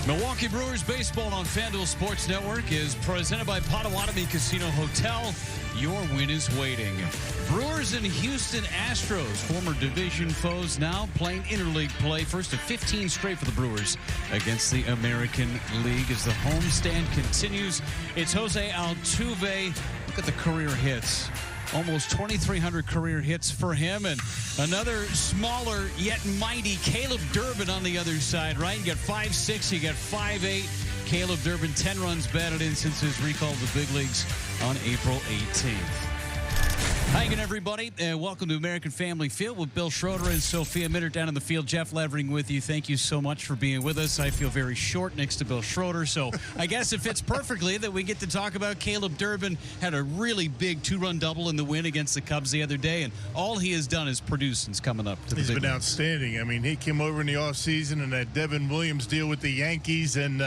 Milwaukee Brewers baseball on FanDuel Sports Network is presented by Potawatomi Casino Hotel. Your win is waiting. Brewers and Houston Astros, former division foes, now playing interleague play. First of 15 straight for the Brewers against the American League as the homestand continues. It's Jose Altuve. Look at the career hits. Almost 2,300 career hits for him, and another smaller yet mighty Caleb Durbin on the other side, right? You got 5'6", you got 5'8". Caleb Durbin, 10 runs batted in since his recall to the big leagues on April 18th. Hi again, everybody, and welcome to American Family Field with Bill Schroeder and Sophia Minter down in the field. Jeff Levering with you. Thank you so much for being with us. I feel very short next to Bill Schroeder, so I guess it fits perfectly that we get to talk about Caleb Durbin. Had a really big two-run double in the win against the Cubs the other day, and all he has done is produce since coming up to the big leagues. He's been outstanding. I mean, he came over in the offseason and that Devin Williams deal with the Yankees, and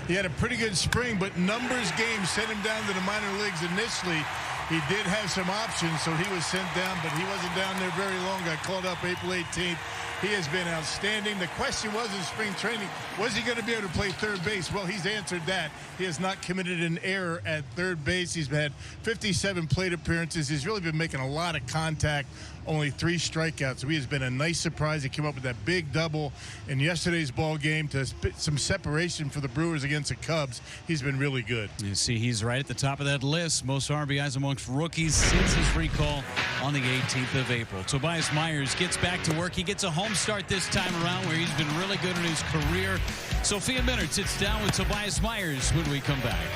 he had a pretty good spring, but numbers game sent him down to the minor leagues initially. He did have some options, so he was sent down, but he wasn't down there very long. Got called up April 18th. He has been outstanding. The question was in spring training, was he going to be able to play third base? Well, he's answered that. He has not committed an error at third base. He's had 57 plate appearances. He's really been making a lot of contact, only 3 strikeouts. So he has been a nice surprise. He came up with that big double in yesterday's ball game to some separation for the Brewers against the Cubs. He's been really good. You see, he's right at the top of that list. Most RBIs amongst rookies since his recall on the 18th of April. Tobias Myers gets back to work. He gets a home start this time around where he's been really good in his career. Sophia Minter sits down with Tobias Myers when we come back.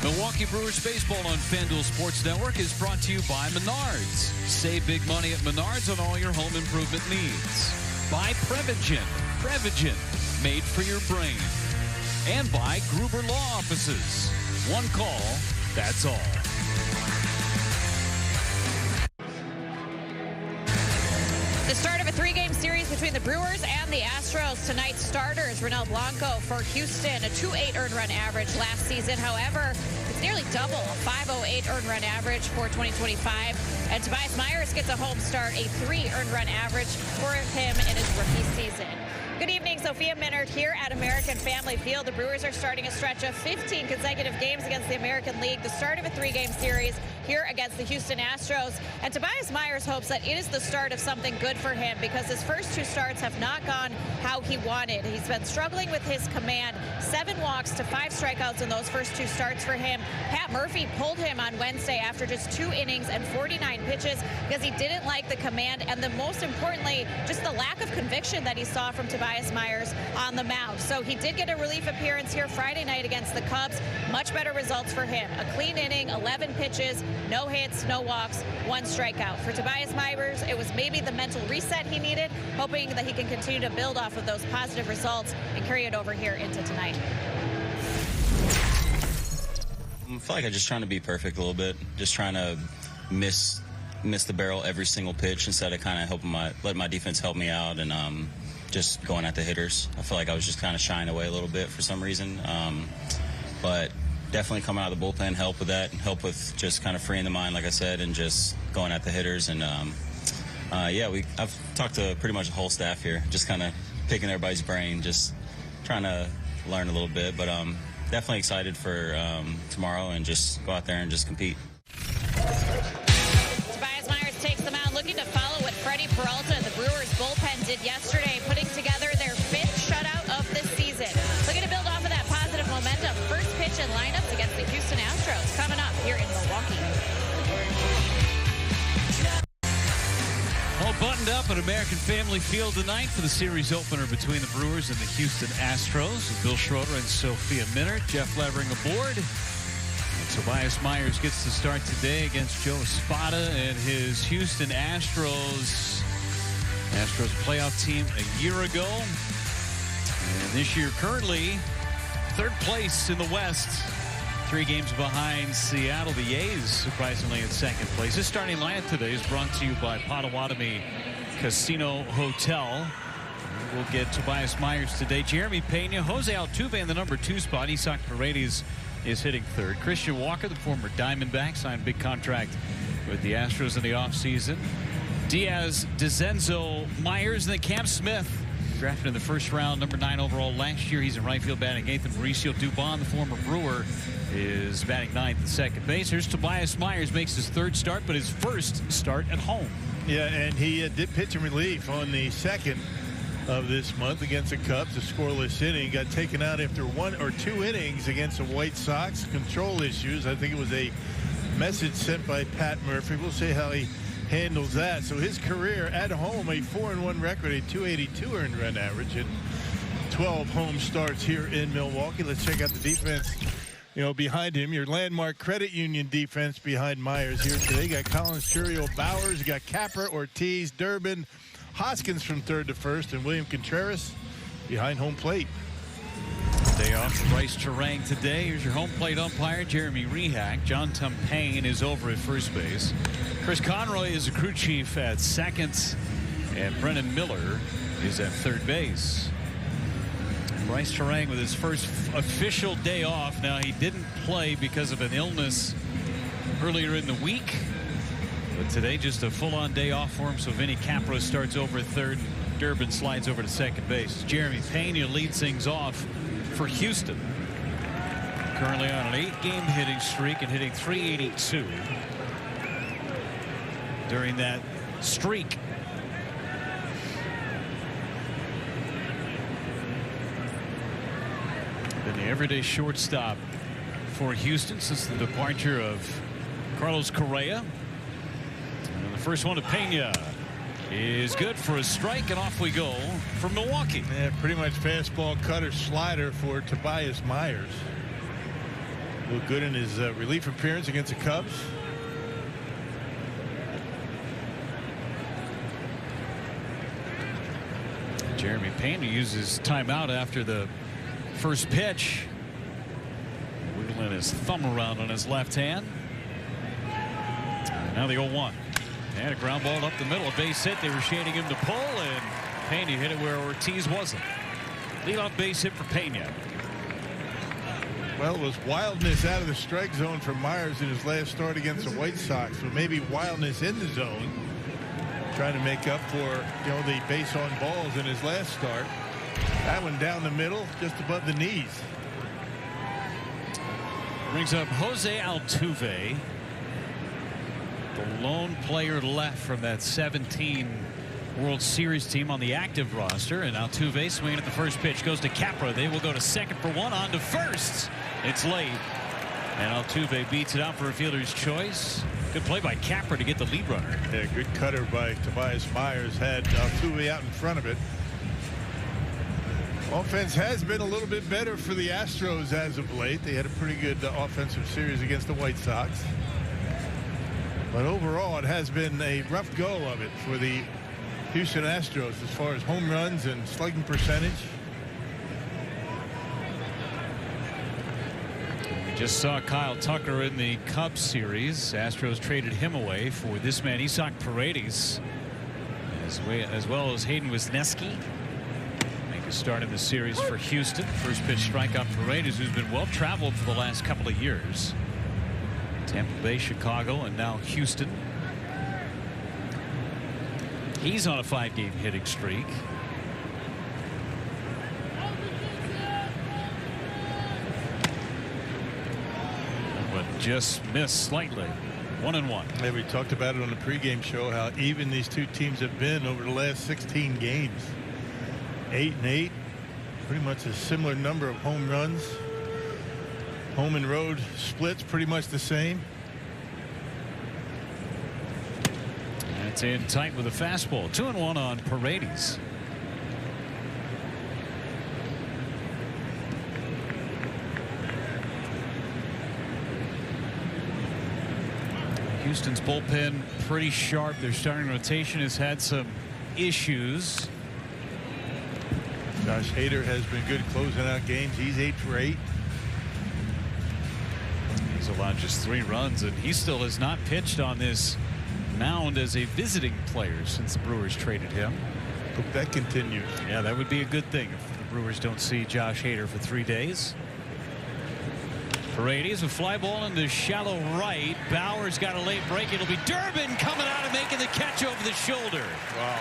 Milwaukee Brewers baseball on FanDuel Sports Network is brought to you by Menards. Save big money at Menards on all your home improvement needs. By Prevagen. Prevagen, made for your brain. And by Gruber Law Offices. One call, that's all. The start of a 3-game series between the Brewers and the Astros. Tonight's starters, Ronel Blanco for Houston, a 2.8 earned run average last season. However, it's nearly double, a 5.08 earned run average for 2025. And Tobias Myers gets a home start, a 3 earned run average for him in his rookie season. Good evening, Sophia Minter here at American Family Field. The Brewers are starting a stretch of 15 consecutive games against the American League. The start of a 3-game series here against the Houston Astros. And Tobias Myers hopes that it is the start of something good for him because his first 2 starts have not gone how he wanted. He's been struggling with his command. 7 walks to 5 strikeouts in those first 2 starts for him. Pat Murphy pulled him on Wednesday after just 2 innings and 49 pitches because he didn't like the command and, the most importantly, just the lack of conviction that he saw from Tobias Myers on the mound. So he did get a relief appearance here Friday night against the Cubs. Much better results for him. A clean inning, 11 pitches, no hits, no walks, 1 strikeout. For Tobias Myers, it was maybe the mental reset he needed, hoping that he can continue to build off of those positive results and carry it over here into tonight. I feel like I'm just trying to be perfect a little bit, just trying to miss the barrel every single pitch instead of kind of helping let my defense help me out and just going at the hitters. I feel like I was just kind of shying away a little bit for some reason, but definitely coming out of the bullpen help with that, help with just kind of freeing the mind, like I said, and just going at the hitters. And yeah, I've talked to pretty much the whole staff here, just kind of picking everybody's brain, just trying to learn a little bit, but definitely excited for tomorrow and just go out there and just compete. Tobias Myers takes the mound looking to follow what Freddie Peralta and the Brewers bullpen did yesterday, putting together their 5th shutout of this season. Looking to build off of that positive momentum. First pitch and lineups against the Houston Astros coming up here in Milwaukee. All buttoned up at American Family Field tonight for the series opener between the Brewers and the Houston Astros. With Bill Schroeder and Sophia Minter. Jeff Levering aboard. And Tobias Myers gets to start today against Joe Espada and his Houston Astros. Astros playoff team a year ago. And this year currently 3rd place in the West. 3 games behind Seattle. The A's surprisingly in 2nd place. This starting lineup today is brought to you by Potawatomi Casino Hotel. We'll get Tobias Myers today. Jeremy Pena, Jose Altuve in the number 2 spot. Isak Paredes is hitting 3rd. Christian Walker, the former Diamondback, signed a big contract with the Astros in the offseason. Diaz, DeZenzo, Myers, and then Cam Smith, drafted in the first round, number 9 overall last year. He's in right field batting 8th. And Mauricio Dubon, the former Brewer, is batting 9th at second base. Here's Tobias Myers, makes his 3rd start, but his 1st start at home. Yeah, and he did pitch in relief on the 2nd of this month against the Cubs, a scoreless inning. Got taken out after 1 or 2 innings against the White Sox. Control issues. I think it was a message sent by Pat Murphy. We'll see how he handles that. So his career at home, a 4-1 record, a 282 earned run average, and 12 home starts here in Milwaukee. Let's check out the defense, behind him. Your landmark credit union defense behind Myers here today. You got Collins, Churio, Bowers. You got Capra, Ortiz, Durbin, Hoskins from 3rd to 1st, and William Contreras behind home plate. Day off for Bryce Terang today. Here's your home plate umpire, Jeremy Rehak. John Tumpane is over at first base. Chris Conroy is a crew chief at 2nd, and Brennan Miller is at 3rd base. Bryce Terang with his first official day off. Now, he didn't play because of an illness earlier in the week, but today just a full-on day off for him. So Vinny Capra starts over at 3rd, and Durbin slides over to 2nd base. Jeremy Pena leads things off for Houston. Currently on an 8-game hitting streak and hitting .382 during that streak. Been the everyday shortstop for Houston since the departure of Carlos Correa. And the first one to Pena is good for a strike, and off we go from Milwaukee. Yeah, pretty much fastball, cutter, slider for Tobias Myers. Looked good in his relief appearance against the Cubs. Jeremy Pena uses timeout after the first pitch. Wiggling his thumb around on his left hand. Now the 0-1. And a ground ball up the middle, a base hit. They were shading him to pull, and Pena hit it where Ortiz wasn't. Leadoff base hit for Pena. Well, it was wildness out of the strike zone for Myers in his last start against the White Sox. So maybe wildness in the zone, trying to make up for the base on balls in his last start. That one down the middle, just above the knees. Brings up Jose Altuve, the lone player left from that 17 World Series team on the active roster. And Altuve swinging at the first pitch, goes to Capra. They will go to 2nd for 1, on to 1st. It's late, and Altuve beats it out for a fielder's choice. Good play by Capra to get the lead runner. Yeah, good cutter by Tobias Myers, had Altuve out in front of it. Offense has been a little bit better for the Astros as of late. They had a pretty good offensive series against the White Sox. But overall, it has been a rough go of it for the Houston Astros as far as home runs and slugging percentage. We just saw Kyle Tucker in the Cubs series. Astros traded him away for this man, Isaac Paredes, as well as Hayden Wisniewski. Make a start in the series for Houston. First pitch strike on Paredes, who's been well traveled for the last couple of years. Tampa Bay, Chicago, and now Houston. He's on a 5-game hitting streak. But just missed slightly. 1-1. Yeah, we talked about it on the pregame show, how even these two teams have been over the last 16 games. 8-8. Pretty much a similar number of home runs. Home and road splits pretty much the same. That's in tight with a fastball. 2-1 on Paredes. Houston's bullpen pretty sharp. Their starting rotation has had some issues. Josh Hader has been good closing out games. He's 8 for 8. He's allowed just 3 runs, and he still has not pitched on this mound as a visiting player since the Brewers traded him. Hope that continues. Yeah, that would be a good thing if the Brewers don't see Josh Hader for 3 days. Paredes, a fly ball into shallow right. Bowers got a late break. It'll be Durbin coming out and making the the catch over the shoulder. Wow.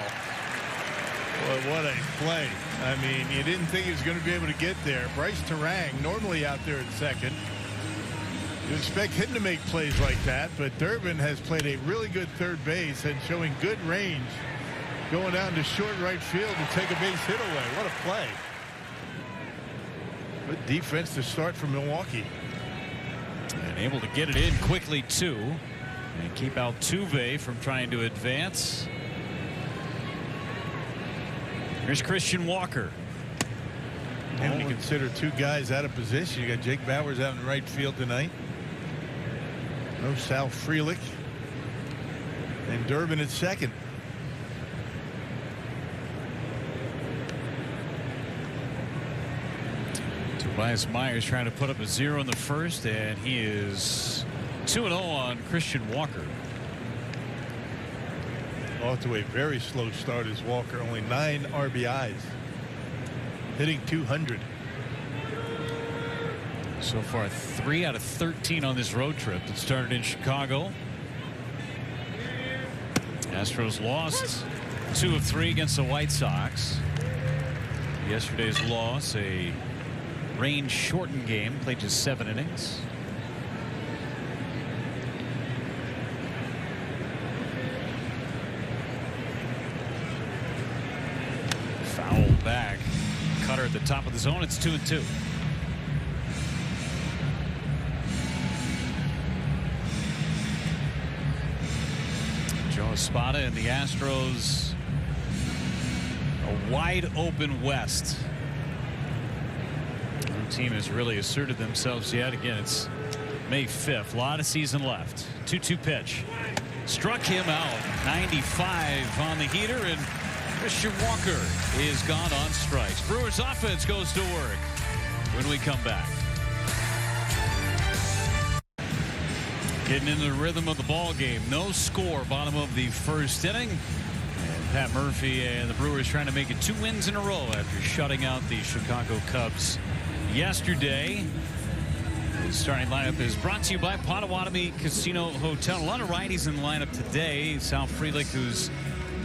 Boy, what a play. I mean, you didn't think he was going to be able to get there. Bryce Terang, normally out there at second. You expect him to make plays like that, but Durbin has played a really good third base and showing good range going down to short right field to take a base hit away. What a play. Good defense to start from Milwaukee. And able to get it in quickly, too, and keep Altuve from trying to advance. Here's Christian Walker. And you consider two guys out of position. You got Jake Bauers out in right field tonight. No Sal Frelick. And Durbin at second. Tobias Myers trying to put up a 0 in the first, and he is 2-0 on Christian Walker. Off to a very slow start as Walker, only 9 RBIs, hitting 200. So far 3 out of 13 on this road trip that started in Chicago. Astros lost 2 of 3 against the White Sox. Yesterday's loss, a rain shortened game, played just 7 innings. Foul back. Cutter at the top of the zone. It's 2-2. Joe Espada and the Astros. A wide open West. No team has really asserted themselves yet. Again, it's May 5th. A lot of season left. 2-2 pitch. Struck him out. 95 on the heater, and Christian Walker is gone on strikes. Brewers offense goes to work when we come back. Getting into the rhythm of the ball game. No score, bottom of the first inning. And Pat Murphy and the Brewers trying to make it 2 wins in a row after shutting out the Chicago Cubs yesterday. The starting lineup is brought to you by Potawatomi Casino Hotel. A lot of righties in the lineup today. Sal Frelick, who's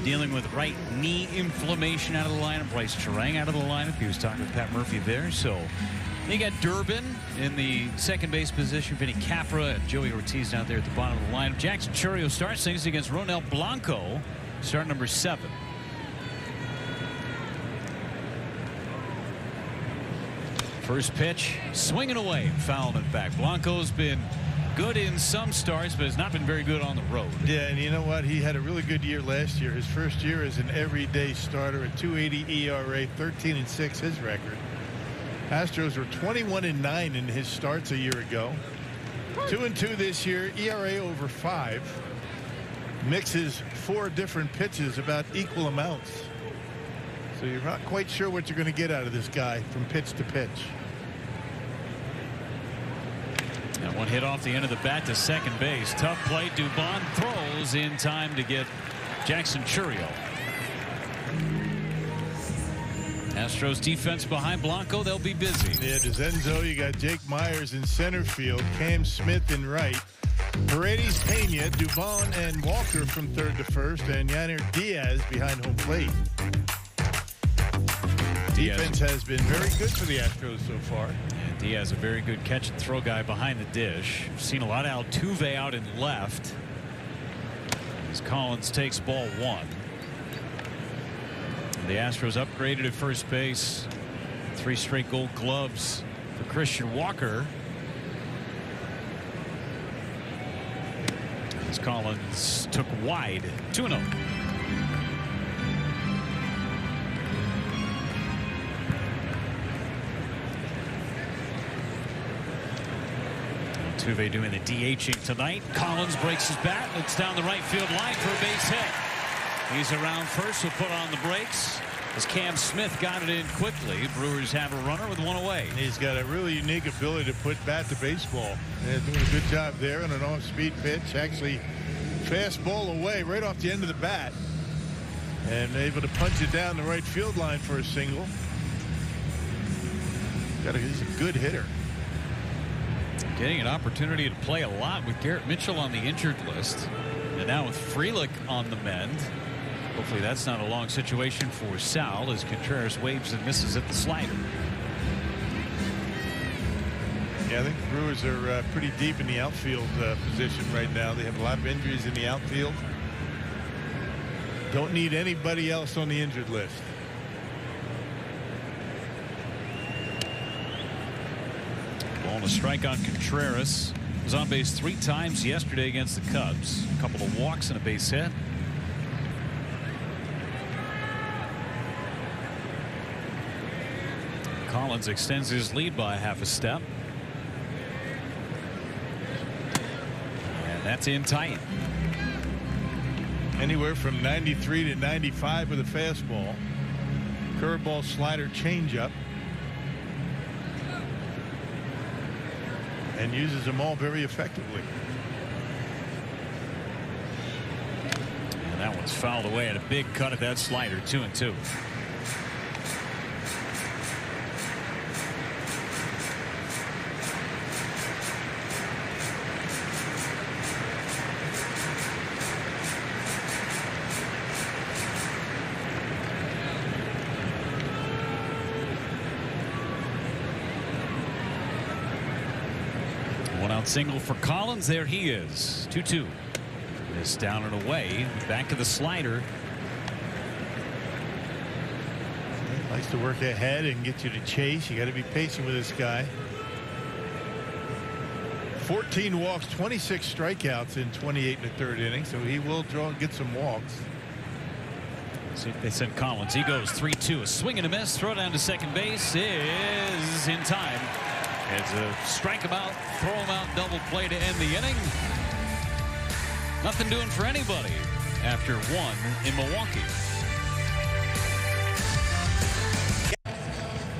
dealing with right knee inflammation, out of the lineup. Bryce Terang out of the lineup. He was talking with Pat Murphy there. So you got Durbin in the second base position. Vinny Capra and Joey Ortiz out there at the bottom of the lineup. Jackson Chourio starts things against Ronel Blanco, start number 7. First pitch, swinging away, fouling it back. Blanco's been good in some starts, but has not been very good on the road. Yeah, and you know what? He had a really good year last year. His first year as an everyday starter, a 2.80 ERA, 13-6 his record. Astros were 21-9 in his starts a year ago. 2-2 this year, ERA over 5. Mixes 4 different pitches, about equal amounts. So you're not quite sure what you're going to get out of this guy from pitch to pitch. That one hit off the end of the bat to second base. Tough play. Dubon throws in time to get Jackson Chourio. Astros defense behind Blanco. They'll be busy. Yeah, DeZenzo, you got Jake Myers in center field, Cam Smith in right, Paredes, Pena, Dubon, and Walker from third to first, and Yanir Diaz behind home plate. Defense has been very good for the Astros so far. And Diaz, a very good catch and throw guy behind the dish. We've seen a lot of Altuve out in left as Collins takes ball 1. The Astros upgraded at first base. 3 straight gold gloves for Christian Walker. As Collins took wide. 2-0. Altuve doing the DHing tonight. Collins breaks his bat. Looks down the right field line for a base hit. He's around first. He'll put on the brakes as Cam Smith got it in quickly. Brewers have a runner with 1 away. He's got a really unique ability to put bat to baseball. And doing a good job there on an off-speed pitch. Actually, fastball away right off the end of the bat. And able to punch it down the right field line for a single. He's a good hitter. Getting an opportunity to play a lot with Garrett Mitchell on the injured list. And now with Frelick on the mend. Hopefully that's not a long situation for Sal as Contreras waves and misses at the slider. Yeah, I think the Brewers are pretty deep in the outfield position right now. They have a lot of injuries in the outfield. Don't need anybody else on the injured list. Ball and a strike on Contreras. Was on base 3 times yesterday against the Cubs. A couple of walks and a base hit. Collins extends his lead by half a step. And that's in tight. Anywhere from 93 to 95 with a fastball. Curveball, slider, changeup. And uses them all very effectively. And that one's fouled away at a big cut at that slider. 2-2. Single for Collins. There he is. 2-2. This down and away. Back to the slider. Likes to work ahead and get you to chase. You got to be patient with this guy. 14 walks, 26 strikeouts in 28 and a third inning, so he will draw and get some walks. See if they send Collins. He goes 3-2. A swing and a miss. Throw down to second base is in time. It's a strike him out, throw him out, double play to end the inning. Nothing doing for anybody after 1 in Milwaukee.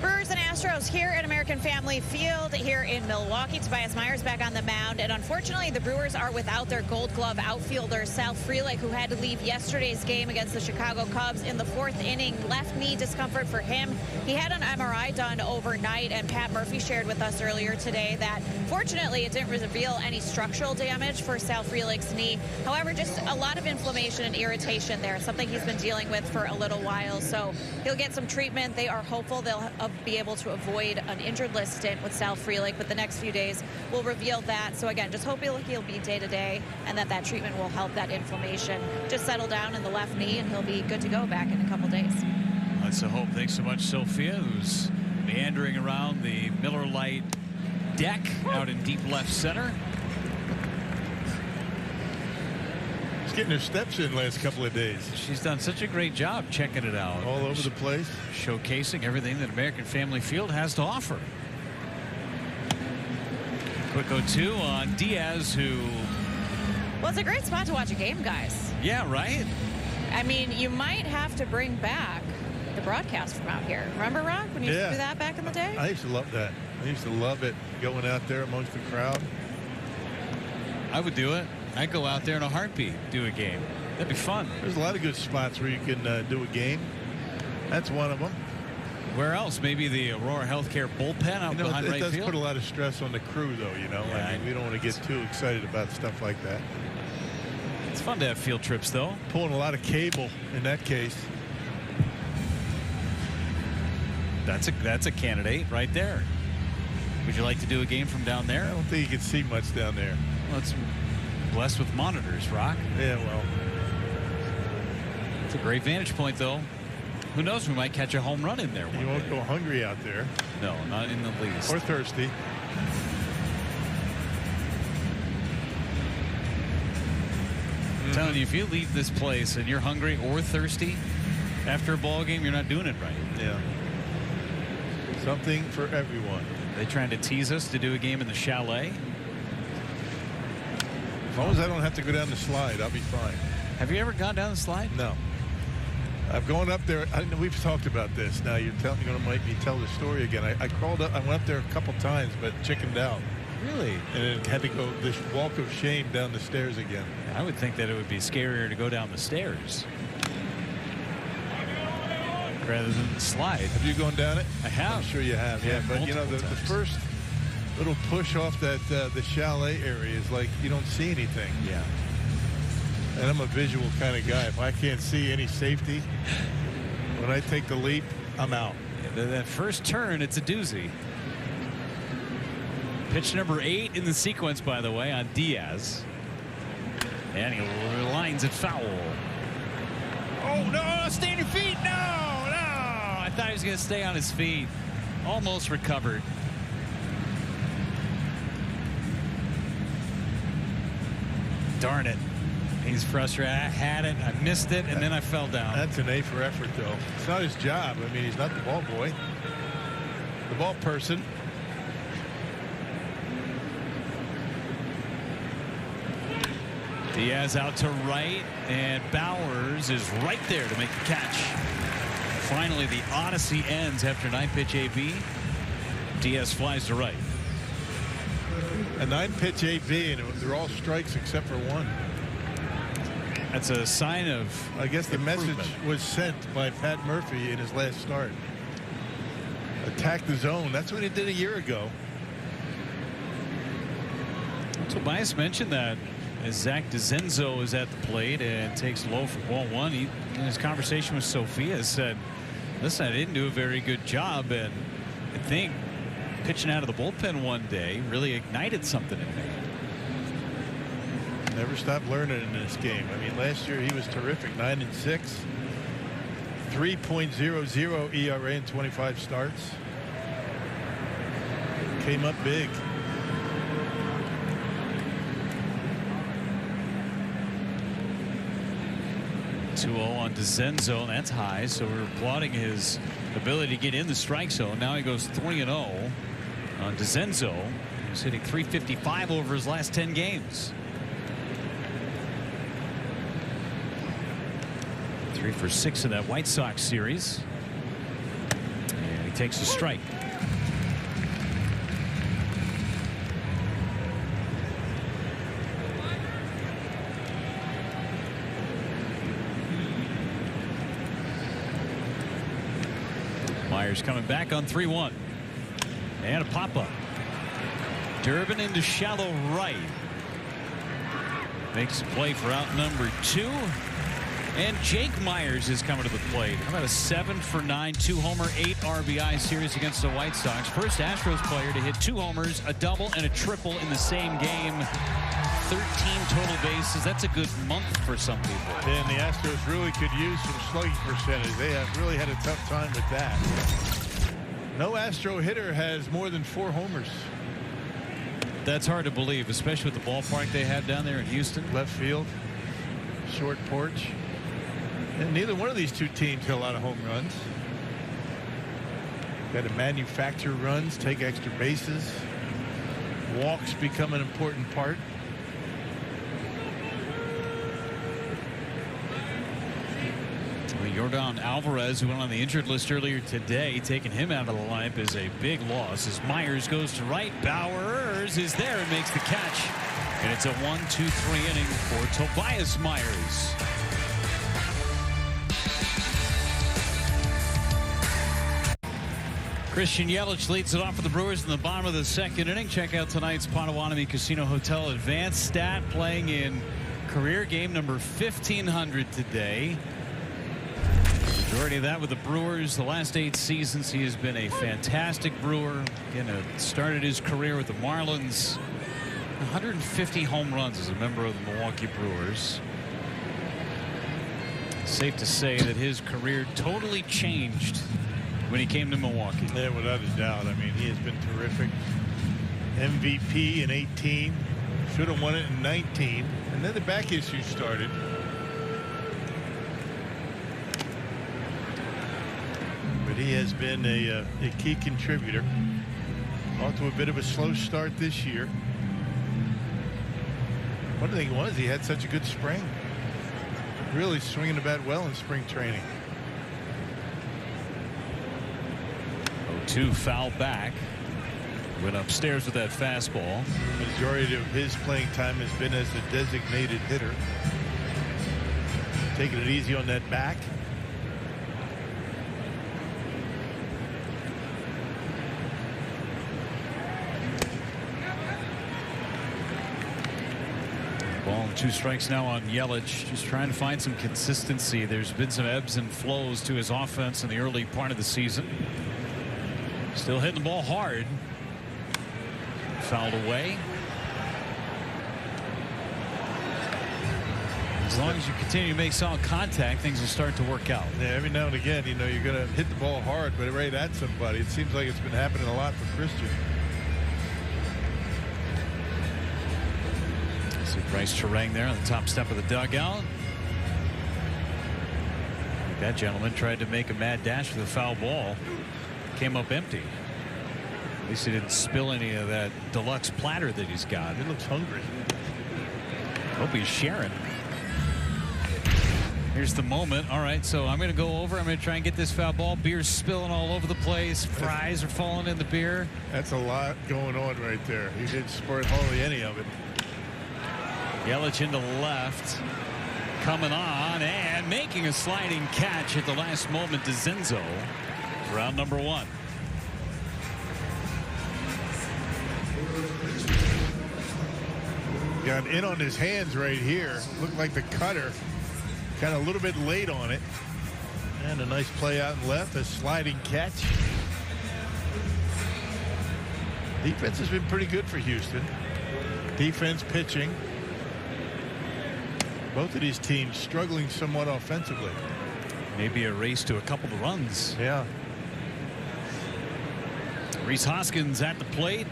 Brewers and Astros here at American Family Field here in Milwaukee. Tobias Myers back on the mound, and unfortunately the Brewers are without their Gold Glove outfielder Sal Frelick, who had to leave yesterday's game against the Chicago Cubs in the 4th inning. Left knee discomfort for him. He had an MRI done overnight, and Pat Murphy shared with us earlier today that fortunately it didn't reveal any structural damage for Sal Frelick's knee. However, just a lot of inflammation and irritation there, something he's been dealing with for a little while. So he'll get some treatment. They are hopeful they'll be able to avoid an injured list stint with Sal Frelick, but the next few days will reveal that. So again, just hope he'll be day to day, and that treatment will help that inflammation just settle down in the left knee, and he'll be good to go back in a couple days. That's the hope. Thanks so much, Sophia, who's meandering around the Miller Lite deck out in deep left center. She's getting her steps in last couple of days. She's done such a great job checking it out. All over the place. Showcasing everything that American Family Field has to offer. Quick 0-2 on Diaz, who... Well, it's a great spot to watch a game, guys. Yeah, right? I mean, you might have to bring back the broadcast from out here. Remember, Rock, when you used to do that back in the day? I used to love that. I used to love it, going out there amongst the crowd. I would do it. I'd go out there in a heartbeat, do a game. That'd be fun. There's a lot of good spots where you can do a game. That's one of them. Where else? Maybe the Aurora Healthcare bullpen out behind right field? It does put a lot of stress on the crew, though, you know. Yeah, I mean, we don't want to get too excited about stuff like that. It's fun to have field trips, though. Pulling a lot of cable in that case. That's a candidate right there. Would you like to do a game from down there? I don't think you can see much down there. Well, it's blessed with monitors, Rock. Yeah, well. It's a great vantage point, though. Who knows? We might catch a home run in there. You won't go hungry out there. No, not in the least. Or thirsty. I'm telling you, if you leave this place and you're hungry or thirsty after a ball game, you're not doing it right. Yeah. Something for everyone. They trying to tease us to do a game in the chalet? As long as I don't have to go down the slide, I'll be fine. Have you ever gone down the slide? No. I've gone up there. We've talked about this. Now you're going to make me tell the story again. I crawled up. I went up there a couple times, but chickened out. Really? And then had to go this walk of shame down the stairs again. I would think that it would be scarier to go down the stairs rather than the slide. Have you gone down it? I have. I'm sure you have. Yeah, but you know the first little push off that the chalet area is like you don't see anything. Yeah. And I'm a visual kind of guy. If I can't see any safety, when I take the leap, I'm out. That first turn, it's a doozy. Pitch number 8 in the sequence, by the way, on Diaz. And he lines it foul. Oh, no, stay on your feet. No. I thought he was going to stay on his feet. Almost recovered. Darn it. He's frustrated. I had it, I missed it, and then I fell down. That's an A for effort, though. It's not his job. I mean, he's not the ball boy. The ball person. Diaz out to right, and Bowers is right there to make the catch. Finally, the odyssey ends after 9-pitch AB. Diaz flies to right. A 9-pitch AB, and they're all strikes except for one. That's a sign of, I guess the message was sent by Pat Murphy in his last start. Attack the zone. That's what he did a year ago. Tobias mentioned that as Zach DeZenzo is at the plate and takes low for ball 1. He, in his conversation with Sophia, said, listen, I didn't do a very good job, and I think pitching out of the bullpen one day really ignited something in me. Never stop learning in this game. I mean, last year he was terrific. 9-6, 3.00 ERA in 25 starts. Came up big. On DeZenzo, and that's high, so we're applauding his ability to get in the strike zone. Now he goes 3-0 on DeZenzo. He's hitting .355 over his last 10 games. 3 for 6 in that White Sox series, and he takes a strike. Myers coming back on 3-1. And a pop-up. Durbin into shallow right. Makes a play for out number 2. And Jake Myers is coming to the plate. How about a 7 for 9, 2-homer, 8 RBI series against the White Sox. First Astros player to hit 2 homers, a double, and a triple in the same game. 13 total bases. That's a good month for some people. And the Astros really could use some slugging percentage. They have really had a tough time with that. No Astro hitter has more than 4 homers. That's hard to believe, especially with the ballpark they had down there in Houston. Left field, short porch. And neither one of these two teams hit a lot of home runs. Got to manufacture runs, take extra bases. Walks become an important part. Yordan Alvarez, who went on the injured list earlier today, taking him out of the lineup is a big loss. As Myers goes to right, Bowers is there and makes the catch. And it's a 1-2-3 inning for Tobias Myers. Christian Yelich leads it off for the Brewers in the bottom of the 2nd inning. Check out tonight's Potawatomi Casino Hotel advanced stat, playing in career game number 1500 today. Majority of that with the Brewers. The last 8 seasons he has been a fantastic Brewer. Again, started his career with the Marlins. 150 home runs as a member of the Milwaukee Brewers. Safe to say that his career totally changed when he came to Milwaukee. Yeah, without a doubt. I mean, he has been terrific. MVP in 18. Should have won it in 19. And then the back issue started. He has been a key contributor. Off to a bit of a slow start this year. One thing was he had such a good spring. Really swinging the bat well in spring training. 0-2 foul back. Went upstairs with that fastball. The majority of his playing time has been as the designated hitter. Taking it easy on that back. Ball 2 strikes now on Yelich, just trying to find some consistency. There's been some ebbs and flows to his offense in the early part of the season. Still hitting the ball hard. Fouled away. As long as you continue to make solid contact, things will start to work out. Yeah, every now and again, you know, you're going to hit the ball hard, but right at somebody. It seems like it's been happening a lot for Christian. See Bryce Terang there on the top step of the dugout. That gentleman tried to make a mad dash with a foul ball. Came up empty. At least he didn't spill any of that deluxe platter that he's got. He looks hungry. Hope he's sharing. Here's the moment. All right, so I'm going to go over. I'm going to try and get this foul ball. Beer's spilling all over the place. Fries are falling in the beer. That's a lot going on right there. He didn't squirt hardly any of it. Yelich into left. Coming on and making a sliding catch at the last moment to Zinzo. Round number 1. Got in on his hands right here. Looked like the cutter. Kind of a little bit late on it. And a nice play out and left. A sliding catch. Defense has been pretty good for Houston. Defense, pitching. Both of these teams struggling somewhat offensively. Maybe a race to a couple of runs. Yeah. Rhys Hoskins at the plate.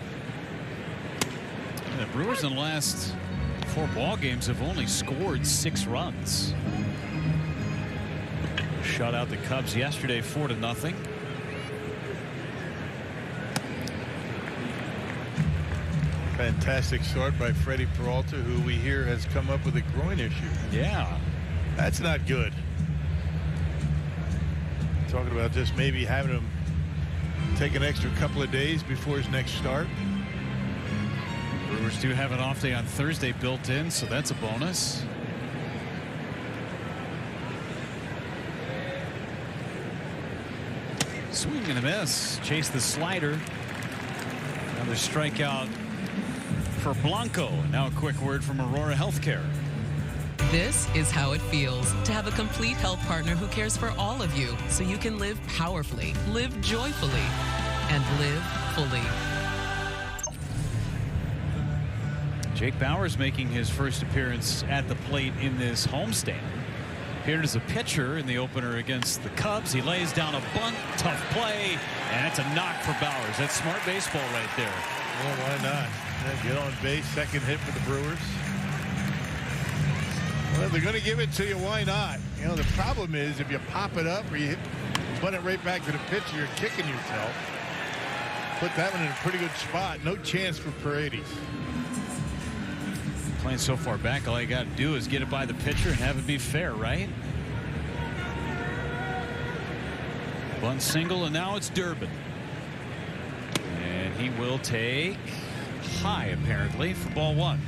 And the Brewers in the last 4 ball games have only scored 6 runs. Shut out the Cubs yesterday 4-0. Fantastic start by Freddie Peralta, who we hear has come up with a groin issue. Yeah. That's not good. Talking about just maybe having him take an extra couple of days before his next start. Brewers do have an off day on Thursday built in, so that's a bonus. Swing and a miss. Chase the slider. Another strikeout for Blanco. Now a quick word from Aurora Healthcare. This is how it feels to have a complete health partner who cares for all of you so you can live powerfully, live joyfully, and live fully. Jake Bauers making his first appearance at the plate in this homestand. Appeared as a pitcher in the opener against the Cubs. He lays down a bunt, tough play, and it's a knock for Bauers. That's smart baseball right there. Well, why not? Yeah, get on base, second hit for the Brewers. Well, they're going to give it to you. Why not? You know, the problem is if you pop it up or you butt it right back to the pitcher, you're kicking yourself. Put that one in a pretty good spot. No chance for Paredes. Playing so far back, all you got to do is get it by the pitcher and have it be fair, right? Bunt single, and now it's Durbin. And he will take high, apparently, for ball 1.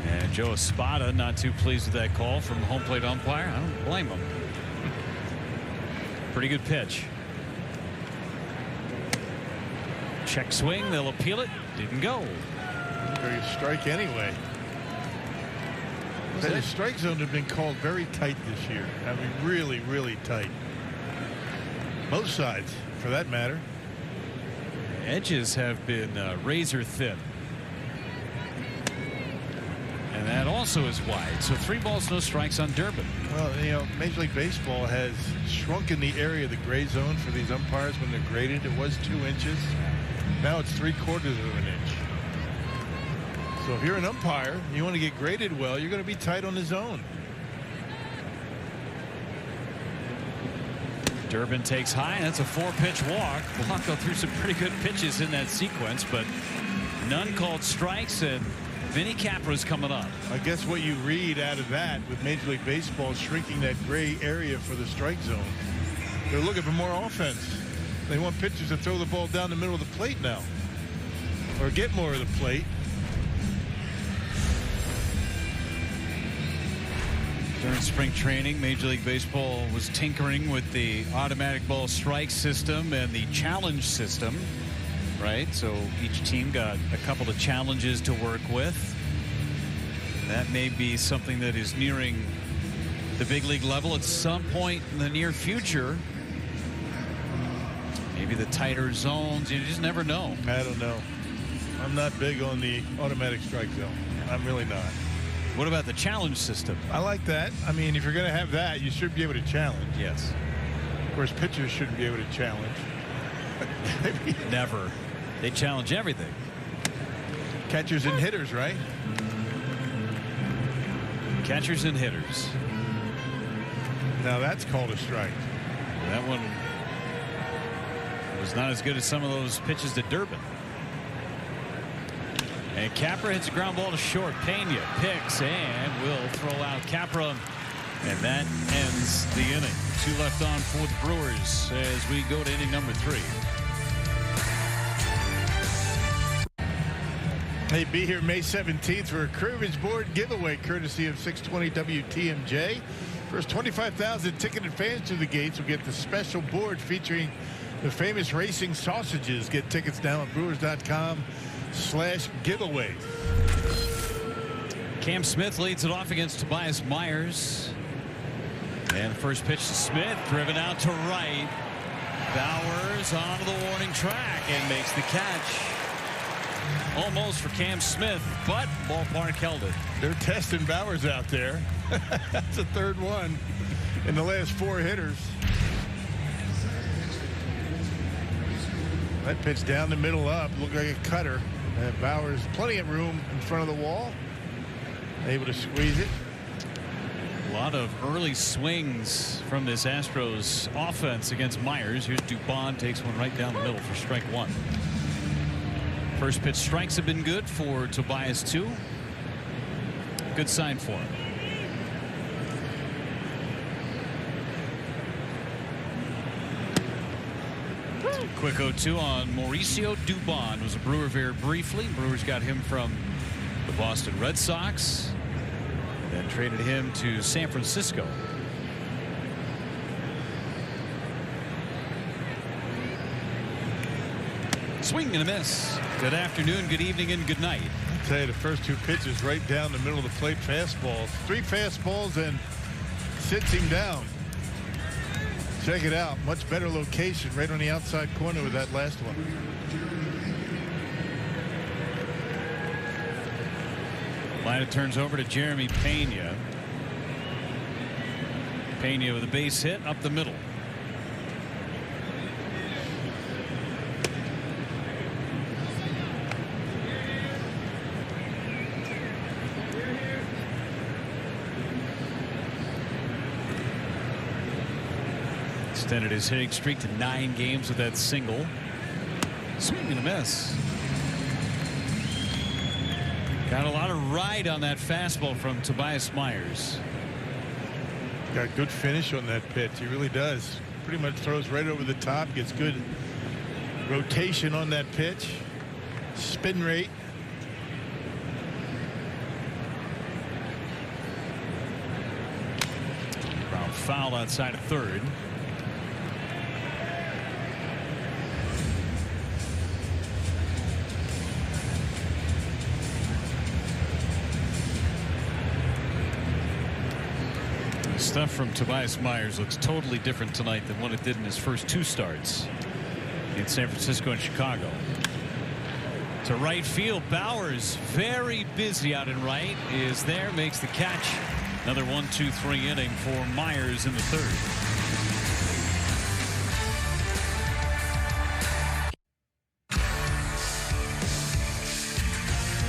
And Joe Espada not too pleased with that call from the home plate umpire. I don't blame him. Pretty good pitch. Check swing. They'll appeal it. Didn't go. Or you strike anyway. The strike zone have been called very tight this year. I mean, really, really tight. Both sides, for that matter. Edges have been razor thin. And that also is wide. So 3 balls, no strikes on Durbin. Well, you know, Major League Baseball has shrunken the area of the gray zone for these umpires when they're graded. It was 2 inches. Now it's 3/4 of an inch. So if you're an umpire, you want to get graded well, you're going to be tight on the zone. Durbin takes high, and that's a 4-pitch walk. Blanco threw some pretty good pitches in that sequence, but none called strikes, and Vinny Capra's coming up. I guess what you read out of that with Major League Baseball shrinking that gray area for the strike zone, they're looking for more offense. They want pitchers to throw the ball down the middle of the plate now, or get more of the plate. During spring training, Major League Baseball was tinkering with the automatic ball strike system and the challenge system. right? So each team got a couple of challenges to work with. That may be something that is nearing the big league level at some point in the near future. Maybe the tighter zones. You just never know. I don't know. I'm not big on the automatic strike zone. I'm really not. What about the challenge system? I like that. I mean, if you're going to have that, you should be able to challenge. Yes. Of course, pitchers shouldn't be able to challenge. Never. They challenge everything. Catchers and hitters, right? Catchers and hitters. Now that's called a strike. That one was not as good as some of those pitches to Durbin. And Capra hits a ground ball to short. Pena picks and will throw out Capra. And that ends the inning. 2 left on for the Brewers as we go to inning number 3. Hey, be here May 17th for a Cribbage Board giveaway courtesy of 620 WTMJ. First 25,000 ticketed fans to the gates will get the special board featuring the famous racing sausages. Get tickets now at brewers.com/giveaway. Cam Smith leads it off against Tobias Myers. And the first pitch to Smith, driven out to right. Bowers onto the warning track and makes the catch. Almost for Cam Smith, but ballpark held it. They're testing Bowers out there. That's the third one in the last 4 hitters. That pitch down the middle up looked like a cutter. And Bowers plenty of room in front of the wall, able to squeeze it. A lot of early swings from this Astros offense against Myers. Here's Dubon, takes one right down the middle for strike 1. First pitch strikes have been good for Tobias too. Good sign for him. Quick 0-2 on Mauricio Dubon. Was a Brewer very briefly. Brewers got him from the Boston Red Sox. Then traded him to San Francisco. Swing and a miss. Good afternoon, good evening, and good night. I'll tell you, the first 2 pitches right down the middle of the plate fastballs. 3 fastballs and sits him down. Check it out. Much better location right on the outside corner with that last one. Line turns over to Jeremy Pena. Pena with a base hit up the middle. Extended his hitting streak to 9 games with that single. Swing and a miss. Got a lot of ride on that fastball from Tobias Myers. Got good finish on that pitch. He really does. Pretty much throws right over the top. Gets good rotation on that pitch. Spin rate. Brown fouled outside of third. Stuff from Tobias Myers looks totally different tonight than what it did in his first 2 starts in San Francisco and Chicago. To right field, Bowers, very busy out in right, is there, makes the catch. Another 1-2-3 inning for Myers in the 3rd.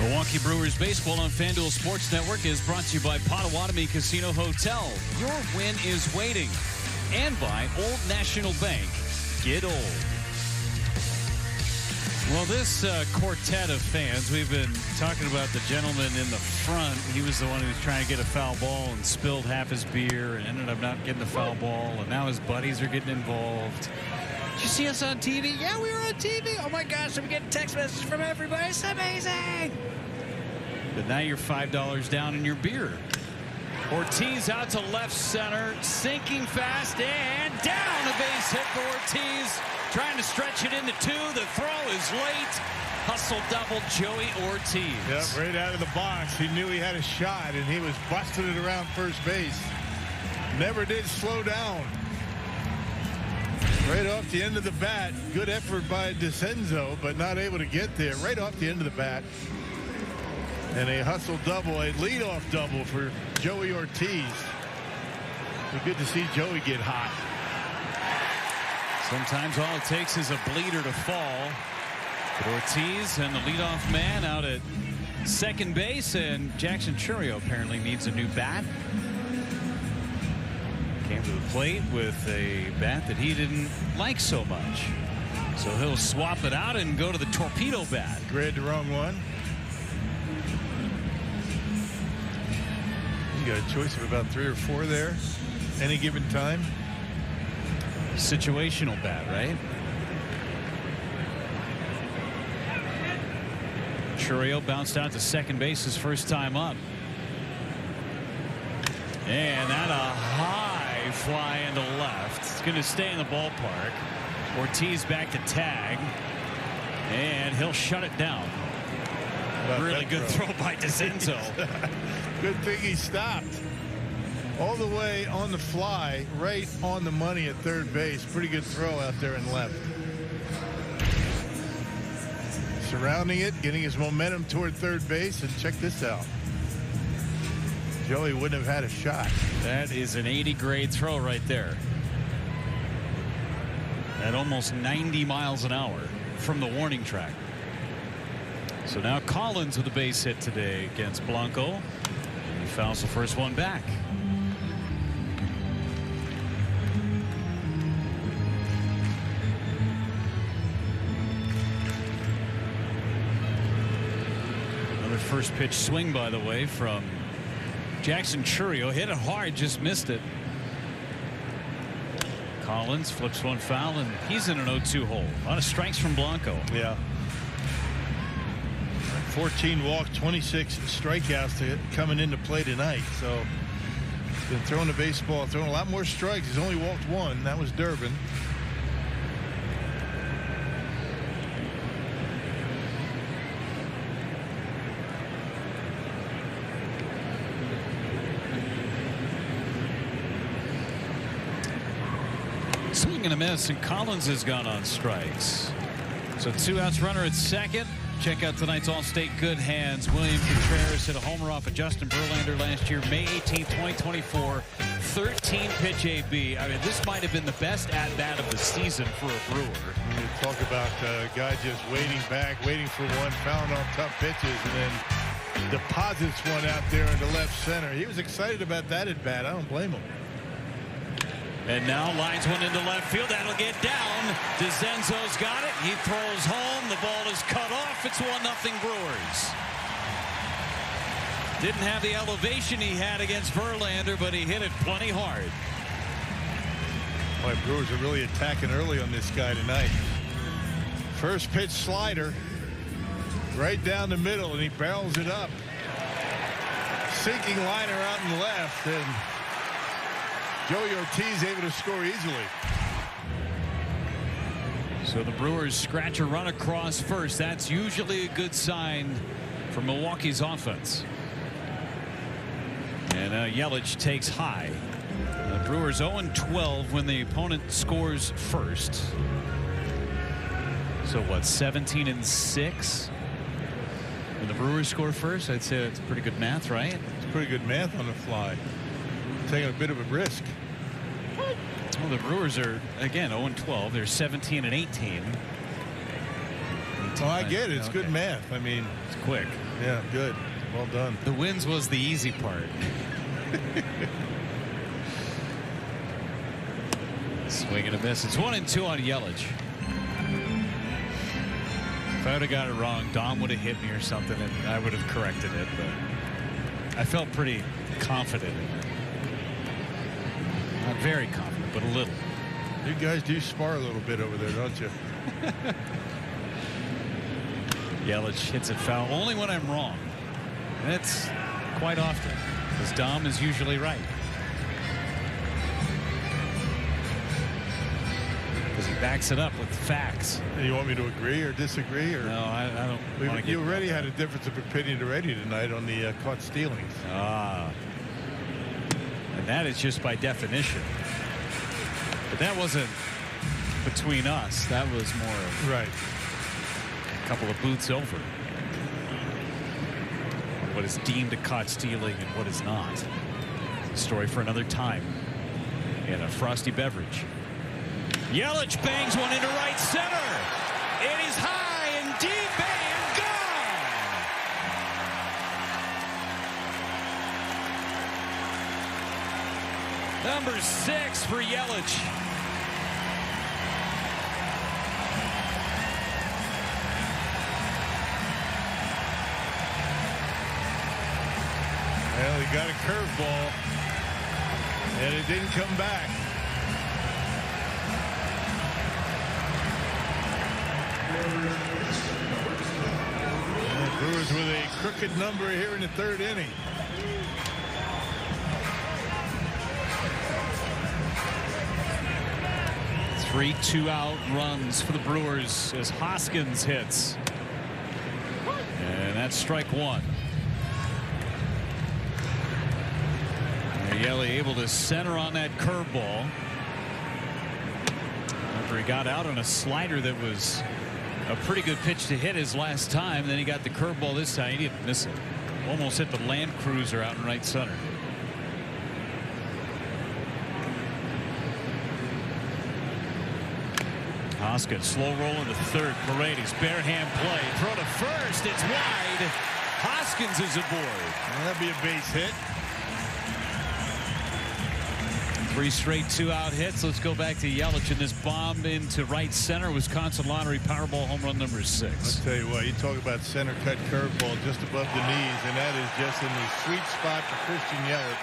Milwaukee Brewers baseball on FanDuel Sports Network is brought to you by Potawatomi Casino Hotel. Your win is waiting. And by Old National Bank. Get old. Well, this quartet of fans, we've been talking about the gentleman in the front. He was the one who was trying to get a foul ball and spilled half his beer and ended up not getting the foul ball. And now his buddies are getting involved. Did you see us on TV? Yeah, we were on TV. Oh, my gosh, I'm getting text messages from everybody. It's amazing. But now you're $5 down in your beer. Ortiz out to left center, sinking fast and down. A base hit for Ortiz. trying to stretch it into 2. The throw is late. Hustle double Joey Ortiz. Yep, right out of the box. He knew he had a shot, and he was busting it around first base. Never did slow down. Right off the end of the bat. Good effort by DeCenzo, but not able to get there. Right off the end of the bat. And a hustle double, a leadoff double for Joey Ortiz. It's good to see Joey get hot. Sometimes all it takes is a bleeder to fall. Ortiz and the leadoff man out at second base, and Jackson Chourio apparently needs a new bat. Came to the plate with a bat that he didn't like so much. So he'll swap it out and go to the torpedo bat. Grabbed the wrong one. You got a choice of about 3 or 4 there. Any given time. Situational bat, right? Chourio bounced out to second base his first time up. And that a high fly into left. It's going to stay in the ballpark. Ortiz back to tag. And he'll shut it down. Really good throw by DeCenzo. Good thing he stopped. All the way on the fly, right on the money at third base. Pretty good throw out there in left. Surrounding it, getting his momentum toward third base, and check this out. Joey wouldn't have had a shot. That is an 80 grade throw right there. At almost 90 miles an hour from the warning track. So now Collins with a base hit today against Blanco. And he fouls the first one back. First pitch swing, by the way, from Jackson Chourio. Hit it hard, just missed it. Collins flips one foul, and he's in an 0-2 hole. A lot of strikes from Blanco. Yeah. 14 walks, 26 strikeouts coming into play tonight. So he's been throwing the baseball, throwing a lot more strikes. He's only walked 1. That was Durbin. Swing and a miss, and Collins has gone on strikes. So 2 outs, runner at second. Check out tonight's All-State Good Hands. William Contreras hit a homer off of Justin Verlander last year, May 18, 2024. 13-pitch AB. I mean, this might have been the best at-bat of the season for a Brewer. You talk about a guy just waiting back, waiting for one, fouling off tough pitches, and then deposits one out there into left center. He was excited about that at-bat. I don't blame him. And now lines one into left field. That'll get down. DeCenzo's got it. He throws home. The ball is cut off. It's 1-0 Brewers. Didn't have the elevation he had against Verlander, but he hit it plenty hard. Boy, Brewers are really attacking early on this guy tonight. First pitch slider. Right down the middle, and he barrels it up. Sinking liner out in left, and Joey Ortiz able to score easily. So the Brewers scratch a run across first. That's usually a good sign for Milwaukee's offense. And Yelich takes high. The Brewers 0-12 when the opponent scores first. So what, 17-6 when the Brewers score first? I'd say that's pretty good math, right? It's pretty good math on the fly. Taking a bit of a risk. Well, the Brewers are again 0-12. They're 17-18. Oh, I get it. It's good math. I mean, it's quick. Yeah, good. Well done. The wins was the easy part. Swing and a miss. It's 1-2 on Yelich. If I would have got it wrong, Dom would have hit me or something, and I would have corrected it. But I felt pretty confident in it. Not very confident, but a little. You guys do spar a little bit over there, don't you? Yelich hits it foul only when I'm wrong. And that's quite often, because Dom is usually right. Because backs it up with facts. You want me to agree or disagree? Or No, I don't want to. You already had a difference of opinion already tonight on the caught stealings. And that is just by definition. But that wasn't between us. That was more of right. A couple of booths over. What is deemed a caught stealing and what is not. A story for another time. And a frosty beverage. Yelich bangs one into right center. It is high and deep and gone. Number 6 for Yelich. Well, he got a curveball, and it didn't come back. And the Brewers with a crooked number here in the 3rd inning. Three 2-out runs for the Brewers as Hoskins hits. And that's strike 1. Yelly able to center on that curveball. After he got out on a slider that was a pretty good pitch to hit his last time. Then he got the curveball this time. He didn't miss it. Almost hit the Land Cruiser out in right center. Hoskins slow roll in the 3rd. Paredes bare hand play. Throw to first. It's wide. Hoskins is aboard. Well, that'd be a base hit. 3 straight 2-out hits. Let's go back to Yelich and this bomb into right center. Wisconsin Lottery Powerball home run number 6. I'll tell you what, you talk about center cut curveball just above the knees, and that is just in the sweet spot for Christian Yelich.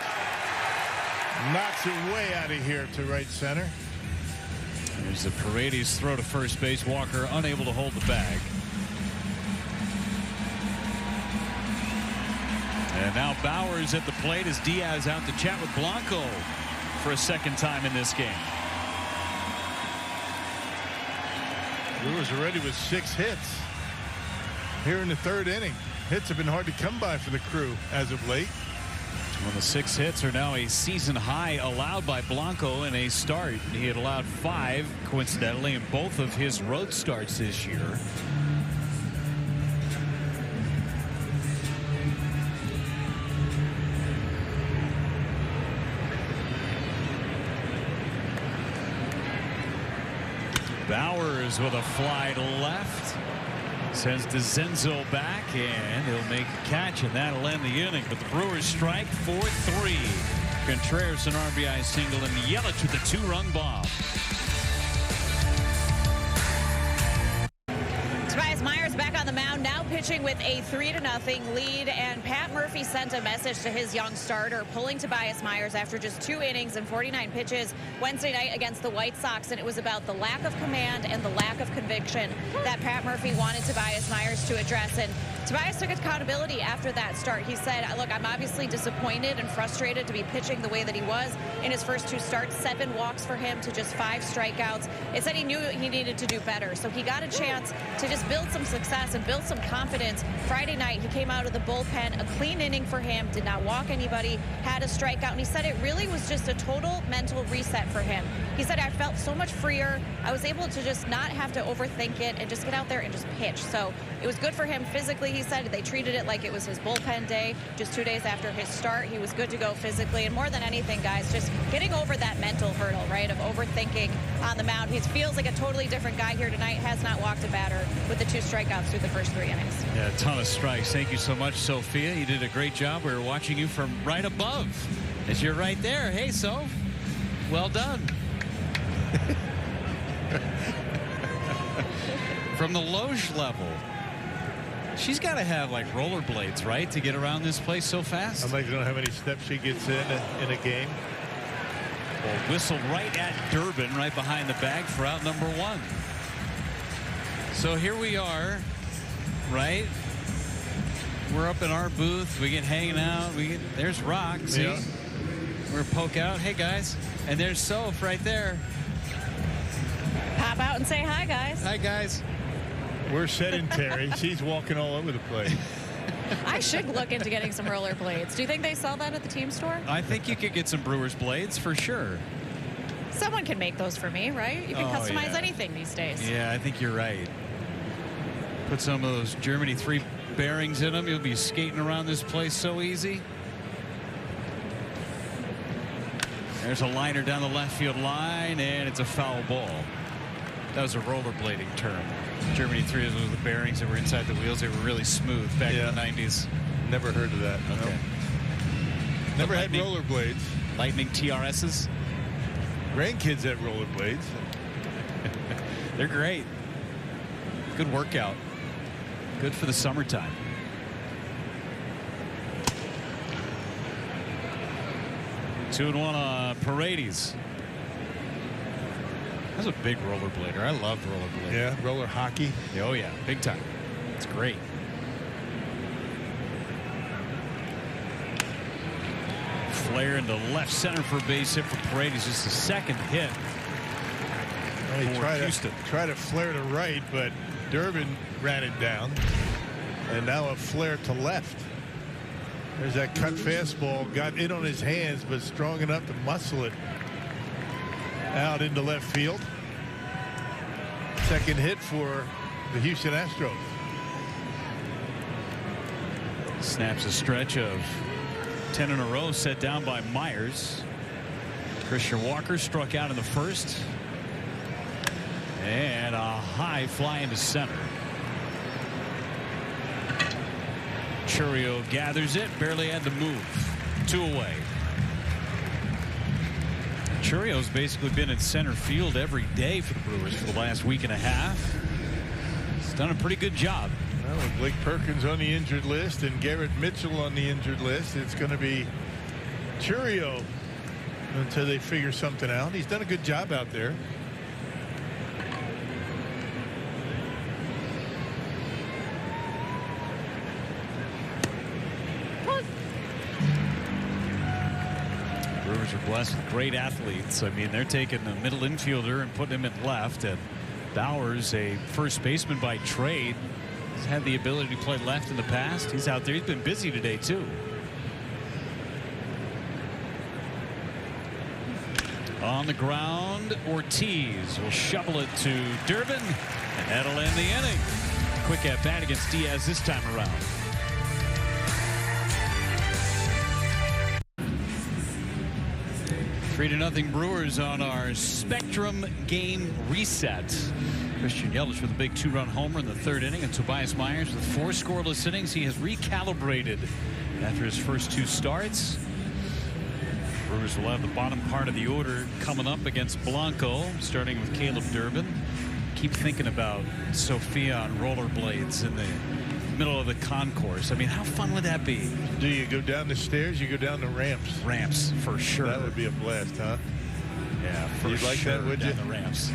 Knocks it way out of here to right center. There's the Paredes throw to first base. Walker unable to hold the bag. And now Bowers at the plate as Diaz out to chat with Blanco for a second time in this game. Brewers already with 6 hits here in the 3rd inning. Hits have been hard to come by for the Crew as of late. Well, the 6 hits are now a season high allowed by Blanco in a start. He had allowed 5 coincidentally in both of his road starts this year. Bowers with a fly to left. Sends DeZenzo back, and he'll make a catch, and that'll end the inning. But the Brewers strike for 3. Contreras an RBI single, and Yelich with a 2-run bomb. Tobias Myers back on the mound, now pitching with a 3-0 lead, and Pat Murphy sent a message to his young starter, pulling Tobias Myers after just 2 innings and 49 pitches Wednesday night against the White Sox, and it was about the lack of command and the lack of conviction that Pat Murphy wanted Tobias Myers to address. And Tobias took accountability after that start. He said, look, I'm obviously disappointed and frustrated to be pitching the way that he was in his first 2 starts. 7 walks for him to just 5 strikeouts. It said he knew he needed to do better. So he got a chance to just build some success and build some confidence. Friday night, he came out of the bullpen, a clean inning for him, did not walk anybody, had a strikeout, and he said it really was just a total mental reset for him. He said, I felt so much freer. I was able to just not have to overthink it and just get out there and just pitch. So it was good for him physically. He said they treated it like it was his bullpen day. Just 2 days after his start, he was good to go physically. And more than anything, guys, just getting over that mental hurdle, right, of overthinking on the mound. He feels like a totally different guy here tonight. Has not walked a batter with the 2 strikeouts through the first 3 innings. Yeah, a ton of strikes. Thank you so much, Sophia. You did a great job. We were watching you from right above as you're right there. Hey, Soph, well done. From the loge level. She's got to have like rollerblades, right, to get around this place so fast. I'm like, you know how many steps she gets in a game. Well, whistle right at Durbin, right behind the bag for out number 1. So here we are, right? We're up in our booth. We get hanging out. There's Rock. See? Yeah. We're poke out. Hey, guys. And there's Soph right there. Pop out and say hi, guys. Hi, guys. We're sedentary. She's walking all over the place. I should look into getting some rollerblades. Do you think they sell that at the team store? I think you could get some Brewers blades for sure. Someone can make those for me, right? You can customize anything these days. Yeah, I think you're right. Put some of those Germany 3 bearings in them. You'll be skating around this place so easy. There's a liner down the left field line, and it's a foul ball. That was a rollerblading term. Germany 3 was the bearings that were inside the wheels. They were really smooth back in the 90s. Never heard of that. Okay. No. Never had rollerblades. Lightning TRSs. Grandkids had rollerblades. They're great. Good workout. Good for the summertime. Two and one on Paredes. That's a big rollerblader. I love rollerblading. Yeah, roller hockey. Oh, yeah, big time. It's great. Flare into left center for a base hit for Paredes. Just the second hit. Well, he Houston. tried to flare to right, but Durbin ran it down. And now a flare to left. There's that cut fastball. Got in on his hands, but strong enough to muscle it out into left field. Second hit for the Houston Astros. Snaps a stretch of 10 in a row set down by Myers. Christian Walker struck out in the first. And a high fly into center. Churio gathers it, barely had to move. 2 away. Churio's basically been in center field every day for the Brewers for the last week and a half. He's done a pretty good job. Well, with Blake Perkins on the injured list and Garrett Mitchell on the injured list, it's going to be Churio until they figure something out. He's done a good job out there. Brewers are blessed with great athletes. I mean, they're taking the middle infielder and putting him at left. And Bowers, a first baseman by trade, has had the ability to play left in the past. He's out there. He's been busy today, too. On the ground, Ortiz will shovel it to Durbin, and that'll end the inning. Quick at bat against Diaz this time around. 3-0 Brewers on our Spectrum game reset. Christian Yelich with a big 2-run homer in the third inning, and Tobias Myers with 4 scoreless innings. He has recalibrated after his first 2 starts. Brewers will have the bottom part of the order coming up against Blanco, starting with Caleb Durbin. Keep thinking about Sophia on rollerblades in the middle of the concourse. I mean, how fun would that be? Do you go down the stairs? You go down the ramps? Ramps, for sure. That would be a blast, huh? Yeah, for You'd like sure. that, would you? Down the ramps.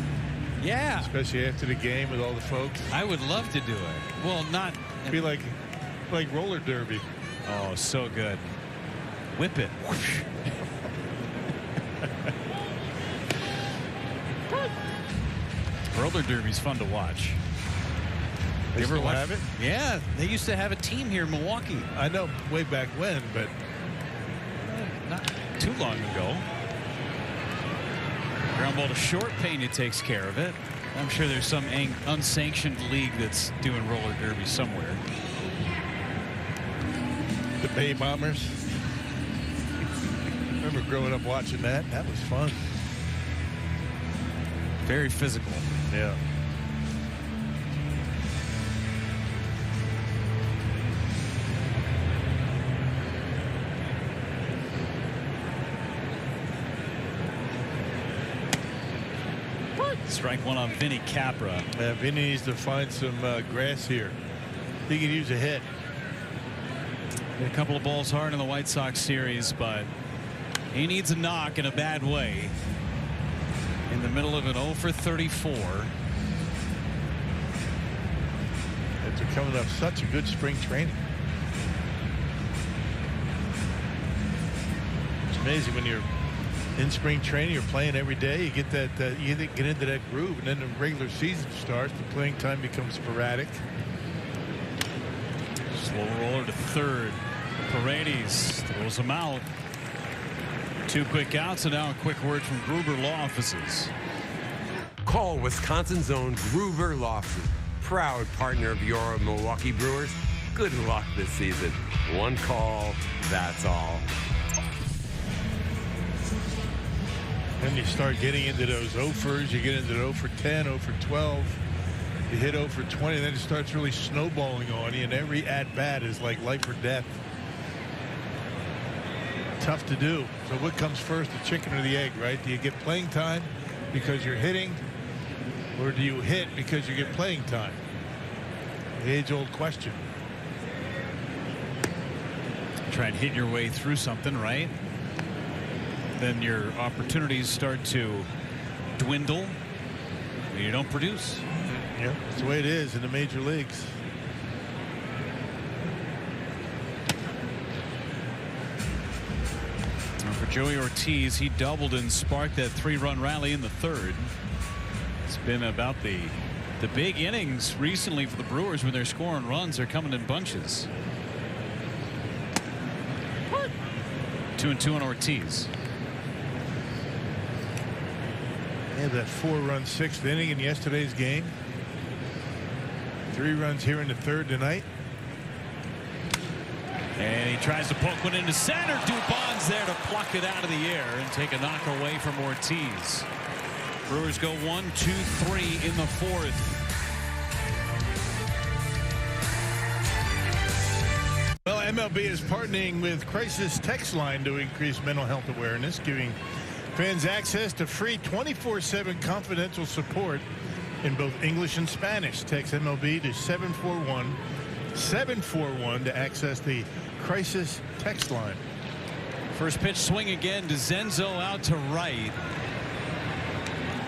Yeah. Especially after the game with all the folks. I would love to do it. Well, not... It'd be like roller derby. Oh, so good. Whip it. Roller derby's fun to watch. They You ever still watch have it? Yeah, they used to have a team here in Milwaukee. I know way back when, but Not too long ago. Ground ball to short, Pena takes care of it. I'm sure there's some unsanctioned league that's doing roller derby somewhere. the Bay Bombers. Remember growing up watching that? That was fun. Very physical. Yeah. Strike one on Vinny Capra. Vinny needs to find some grass here. He could use a hit. A couple of balls hard in the White Sox series, but he needs a knock in a bad way. In the middle of an 0 for 34. After coming up such a good spring training. It's amazing when you're in spring training, you're playing every day. You get that you get into that groove, and then the regular season starts. The playing time becomes sporadic. Slow roller to third. Paredes throws him out. 2 quick outs, and now a quick word from Gruber Law Offices. Call Wisconsin's own Gruber Law Offices, proud partner of your Milwaukee Brewers. Good luck this season. One call, that's all. Then you start getting into those 0-fers. You get into the 0 for 10, 0 for 12. You hit 0 for 20, and then it starts really snowballing on you, and every at-bat is like life or death. Tough to do. So what comes first, the chicken or the egg, right? Do you get playing time because you're hitting, or do you hit because you get playing time? The age-old question. Try and hit your way through something, right? Then your opportunities start to dwindle. And you don't produce. Yeah, that's the way it is in the major leagues. For Joey Ortiz, he doubled and sparked that 3-run rally in the third. It's been about the big innings recently for the Brewers when they're scoring runs. They're coming in bunches. 2-2 on Ortiz. They had that 4-run 6th inning in yesterday's game. 3 runs here in the third tonight. And he tries to poke one into center. Dubon's there to pluck it out of the air and take a knock away from Ortiz. Brewers go 1, 2, 3 in the fourth. Well, MLB is partnering with Crisis Text Line to increase mental health awareness, giving fans access to free 24/7 confidential support in both English and Spanish. Text MLB to 741-741 to access the Crisis Text Line. First pitch swing again to Zenzo out to right.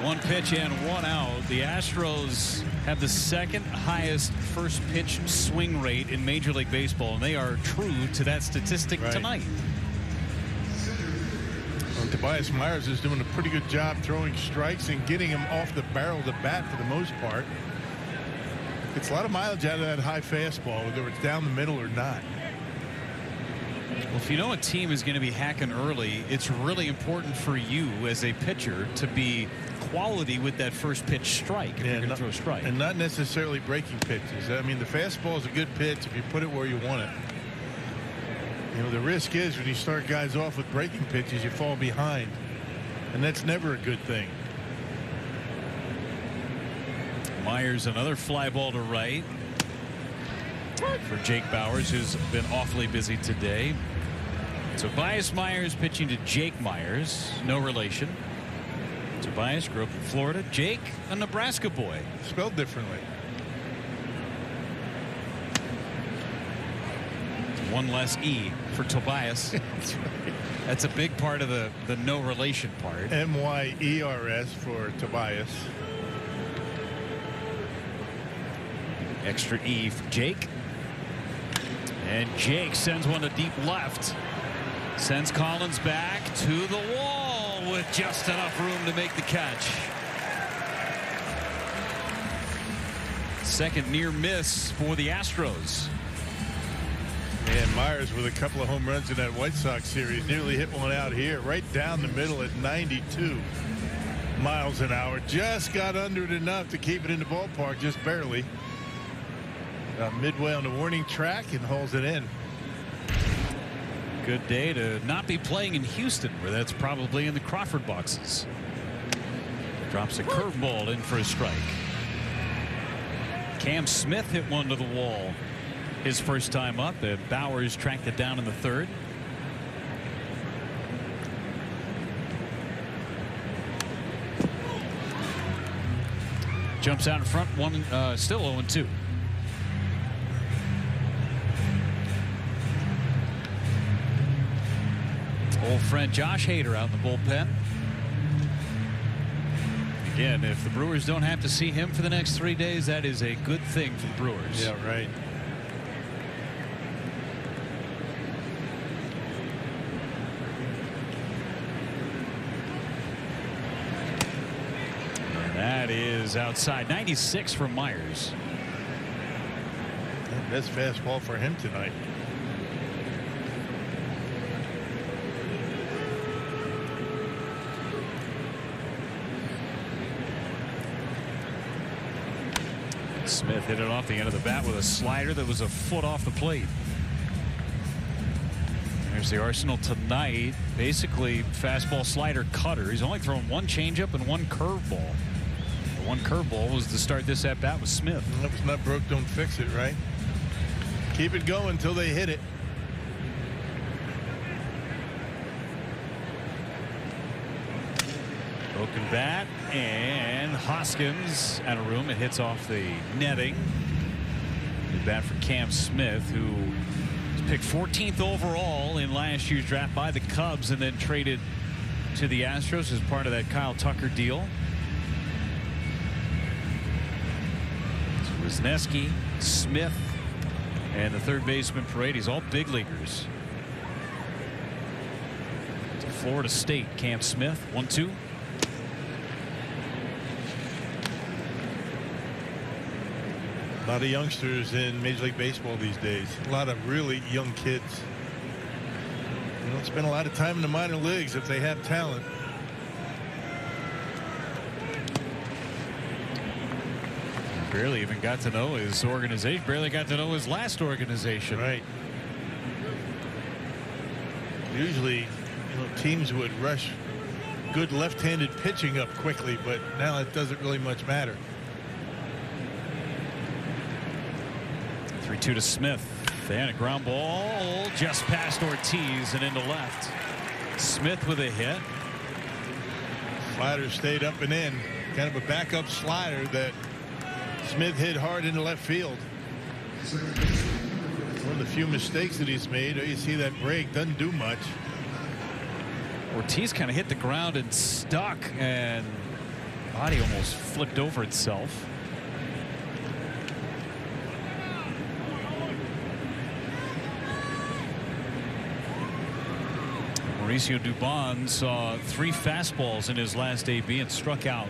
1 pitch and 1 out. The Astros have the 2nd highest first pitch swing rate in Major League Baseball, and they are true to that statistic tonight. Well, Tobias Myers is doing a pretty good job throwing strikes and getting him off the barrel of the bat for the most part. It's a lot of mileage out of that high fastball, whether it's down the middle or not. Well, if you know a team is going to be hacking early, it's really important for you as a pitcher to be quality with that first pitch strike if you're going to throw a strike. And not necessarily breaking pitches. I mean, the fastball is a good pitch if you put it where you want it. You know, the risk is when you start guys off with breaking pitches, you fall behind. And that's never a good thing. Myers, another fly ball to right for Jake Bauers, who's been awfully busy today. Tobias Myers pitching to Jake Myers, no relation. Tobias grew up in Florida. Jake, a Nebraska boy. Spelled differently. One less E for Tobias. That's right. That's a big part of the no relation part. M-Y-E-R-S for Tobias. Extra E for Jake. And Jake sends one to deep left. Sends Collins back to the wall with just enough room to make the catch. Second near miss for the Astros. And Myers with a couple of home runs in that White Sox series. Nearly hit one out here right down the middle at 92 miles an hour. Just got under it enough to keep it in the ballpark, just barely. Midway on the warning track and hauls it in. Good day to not be playing in Houston, where that's probably in the Crawford boxes. Drops a curveball in for a strike. Cam Smith hit one to the wall his first time up. Bauers tracked it down in the third. Jumps out in front, still 0-2. Old friend Josh Hader out in the bullpen. Again, if the Brewers don't have to see him for the next 3 days, that is a good thing for the Brewers. Yeah, right. That is outside. 96 from Myers. Best fastball for him tonight. Smith hit it off the end of the bat with a slider that was a foot off the plate. There's the arsenal tonight. Basically fastball, slider, cutter. He's only thrown one changeup and one curveball. The one curveball was to start this at bat with Smith. That was not broke, don't fix it, right? Keep it going until they hit it. Broken bat, and Hoskins out of room. It hits off the netting. New bat for Cam Smith, who was picked 14th overall in last year's draft by the Cubs and then traded to the Astros as part of that Kyle Tucker deal. It's Wisniewski, Smith, and the third baseman Paredes, all big leaguers. To Florida State, Cam Smith, 1-2. A lot of youngsters in Major League Baseball these days. A lot of really young kids. They don't spend a lot of time in the minor leagues if they have talent. Barely even got to know his organization. Barely got to know his last organization. Right. Usually, teams would rush good left-handed pitching up quickly, but now it doesn't really much matter. 3-2 to Smith. And a ground ball just past Ortiz and into left. Smith with a hit. Slider stayed up and in. Kind of a backup slider that Smith hit hard into left field. One of the few mistakes that he's made. You see that break, doesn't do much. Ortiz kind of hit the ground and stuck, and body almost flipped over itself. Mauricio Dubon saw 3 fastballs in his last AB and struck out.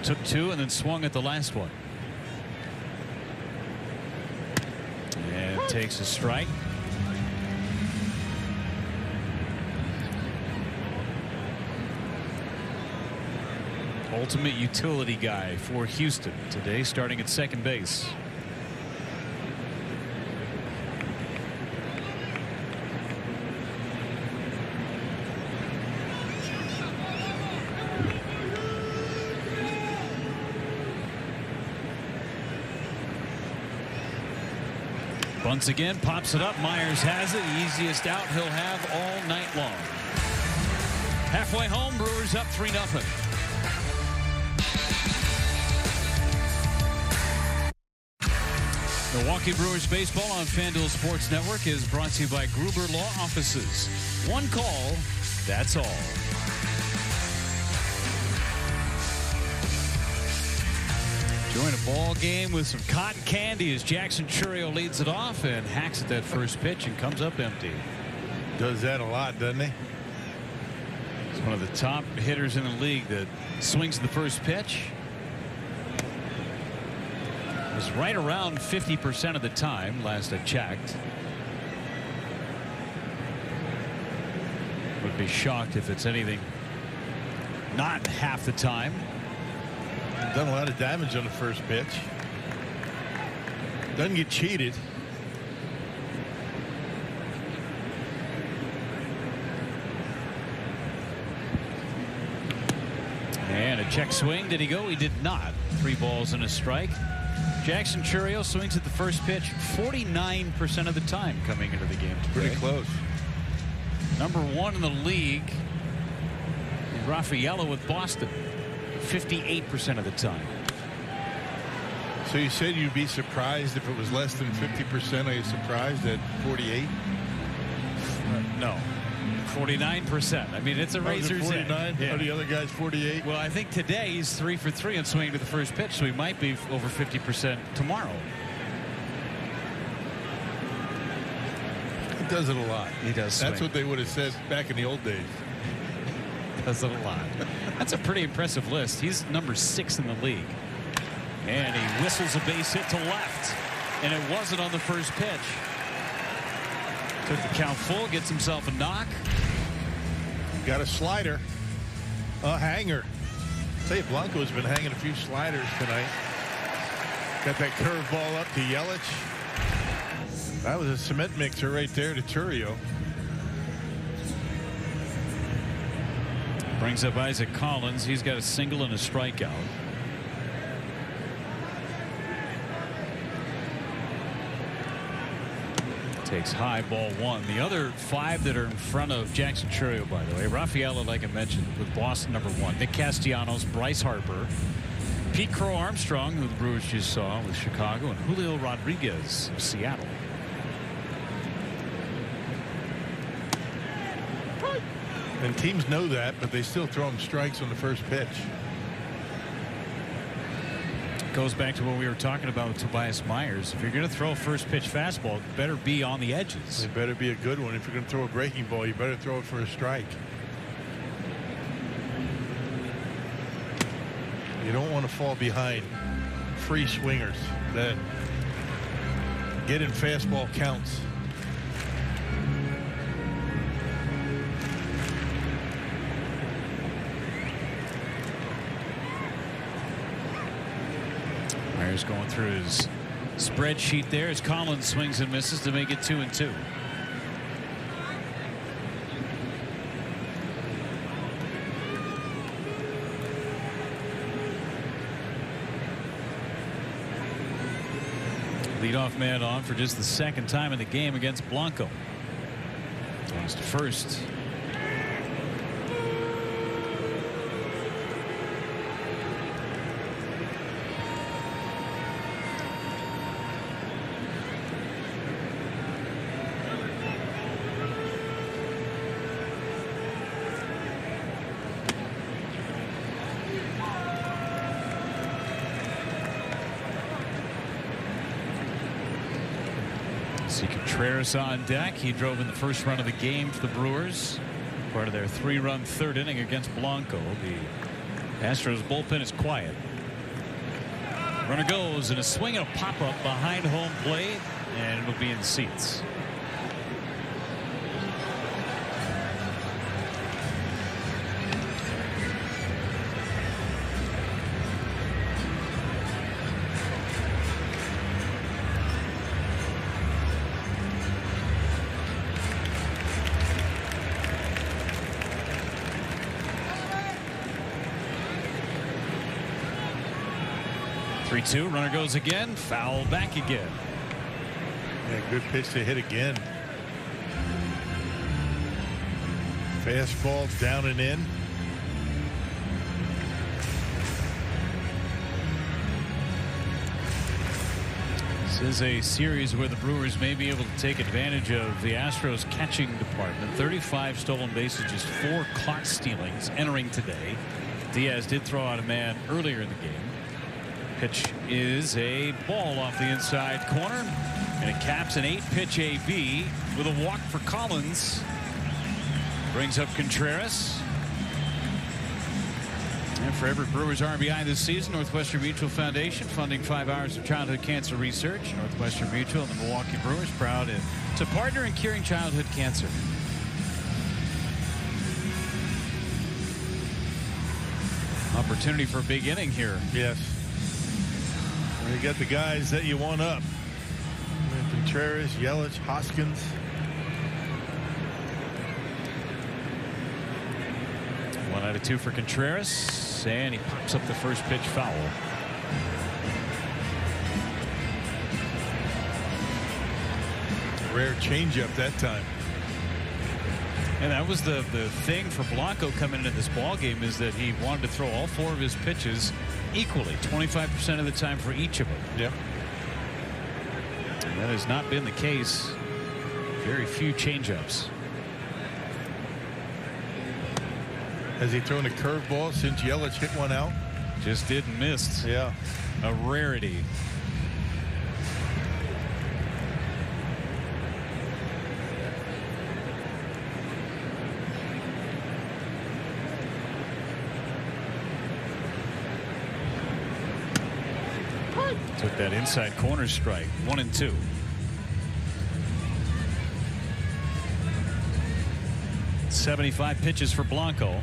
Took 2 and then swung at the last one. And takes a strike. Ultimate utility guy for Houston today, starting at second base. Once again, pops it up. Myers has it. Easiest out he'll have all night long. Halfway home, Brewers up 3-0. Milwaukee Brewers baseball on FanDuel Sports Network is brought to you by Gruber Law Offices. One call, that's all. Join a ball game with some cotton candy as Jackson Chourio leads it off and hacks at that first pitch and comes up empty. Does that a lot, doesn't he? He's one of the top hitters in the league that swings the first pitch. It was right around 50% of the time last I checked. Would be shocked if it's anything not half the time. Done a lot of damage on the first pitch. Doesn't get cheated. And a check swing. Did he go? He did not. 3 balls and a strike. Jackson Chourio swings at the first pitch 49% of the time coming into the game today. Pretty close. Number 1 in the league, Rafaela with Boston. 58% of the time. So you said you'd be surprised if it was less than 50%. Are you surprised at 48? No. 49%. I mean, it's a razor's edge. 49? Yeah. Are the other guys 48? Well, I think today he's 3 for 3 on swinging to the first pitch, so he might be over 50% tomorrow. He does it a lot. He does. That's swing. what they would have said back in the old days. Does it a lot. That's a pretty impressive list. He's number 6 in the league. And he whistles a base hit to left. And it wasn't on the first pitch. Took the count full, gets himself a knock. Got a slider. A hanger. Say Blanco's been hanging a few sliders tonight. Got that curveball up to Yelich. That was a cement mixer right there to Turio. Brings up Isaac Collins. He's got a single and a strikeout. Takes high, ball 1. The other 5 that are in front of Jackson Chourio, by the way. Rafaela, like I mentioned, with Boston number 1. Nick Castellanos, Bryce Harper, Pete Crow Armstrong, who the Brewers just saw with Chicago, and Julio Rodriguez of Seattle. And teams know that, but they still throw him strikes on the first pitch. Goes back to what we were talking about with Tobias Myers. If you're going to throw a first pitch fastball, it better be on the edges. It better be a good one. If you're going to throw a breaking ball, you better throw it for a strike. You don't want to fall behind free swingers that get in fastball counts. Myers going through his spreadsheet there as Collins swings and misses to make it 2-2. Leadoff man on for just the 2nd time in the game against Blanco. Lost to first. Contreras on deck. He drove in the first run of the game for the Brewers. Part of their 3-run 3rd inning against Blanco. The Astros bullpen is quiet. Runner goes and a swing and a pop-up behind home plate, and it'll be in the seats. Runner goes again. Foul back again. Yeah, good pitch to hit again. Fastball down and in. This is a series where the Brewers may be able to take advantage of the Astros catching department. 35 stolen bases, just 4 caught stealings entering today. Diaz did throw out a man earlier in the game. Pitch is a ball off the inside corner, and it caps an 8-pitch AB with a walk for Collins. Brings up Contreras. And for every Brewers RBI this season, Northwestern Mutual Foundation funding 5 hours of childhood cancer research. Northwestern Mutual and the Milwaukee Brewers proud to partner in curing childhood cancer. Opportunity for a big inning here. Yes. You got the guys that you want up. Contreras, Yelich, Hoskins. One out of 2 for Contreras, and he pops up the first pitch foul. Rare changeup that time. And that was the thing for Blanco coming into this ball game, is that he wanted to throw all 4 of his pitches equally, 25% of the time for each of them. Yep. And that has not been the case. Very few changeups. Has he thrown a curveball since Yelich hit one out? Just didn't miss. Yeah. A rarity. Took that inside corner strike. 1-2. .75 pitches for Blanco.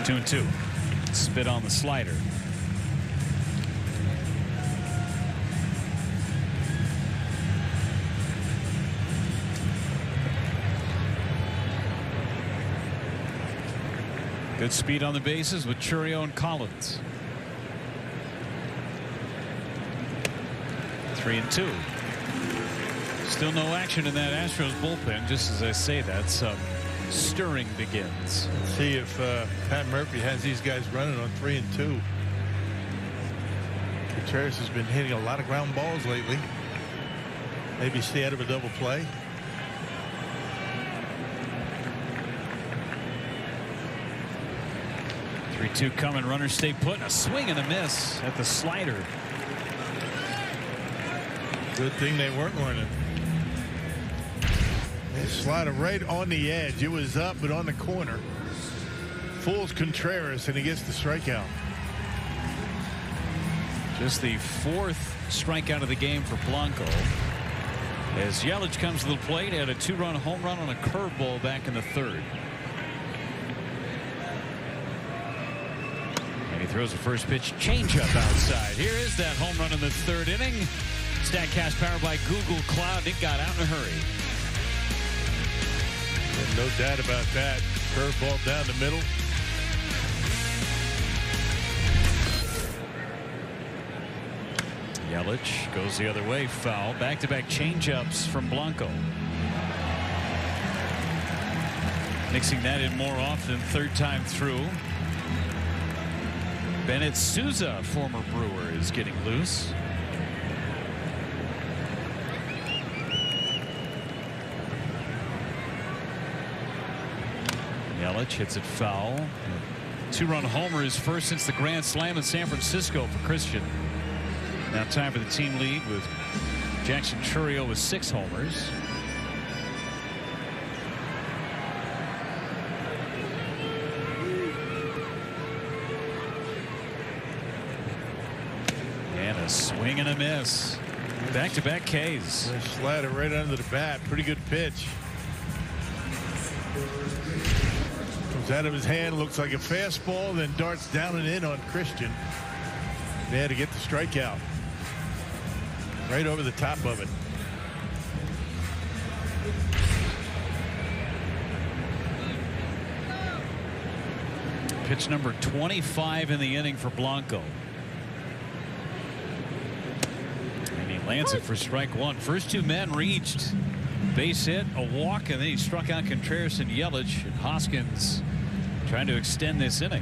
Two and two. Spit on the slider. Good speed on the bases with Churio and Collins. 3-2. Still no action in that Astros bullpen. Just as I say that, some stirring begins. Let's see if Pat Murphy has these guys running on 3-2. Contreras has been hitting a lot of ground balls lately. Maybe stay out of a double play. Two coming. Runners stay put. A swing and a miss at the slider. Good thing they weren't running. They slider right on the edge. It was up but on the corner. Fools Contreras and he gets the strikeout. Just the fourth strikeout of the game for Blanco. As Yelich comes to the plate, had a 2-run home run on a curveball back in the third. He throws the first pitch, changeup outside. Here is that home run in the third inning. StatCast powered by Google Cloud. It got out in a hurry. And no doubt about that. Curveball down the middle. Yelich goes the other way, foul. Back-to-back changeups from Blanco. Mixing that in more often, third time through. Bennett Souza, former Brewer, is getting loose. Yelich hits it foul. 2-run homer, his first since the grand slam in San Francisco for Christian. Now time for the team lead with Jackson Churio with 6 homers. A swing and a miss. Back-to-back Ks. Slider right under the bat. Pretty good pitch. Comes out of his hand. Looks like a fastball. Then darts down and in on Christian. They had to get the strikeout. Right over the top of it. Pitch number 25 in the inning for Blanco. Lands it for strike one. First 2 men reached. Base hit, a walk, and then he struck out Contreras and Yelich. And Hoskins trying to extend this inning.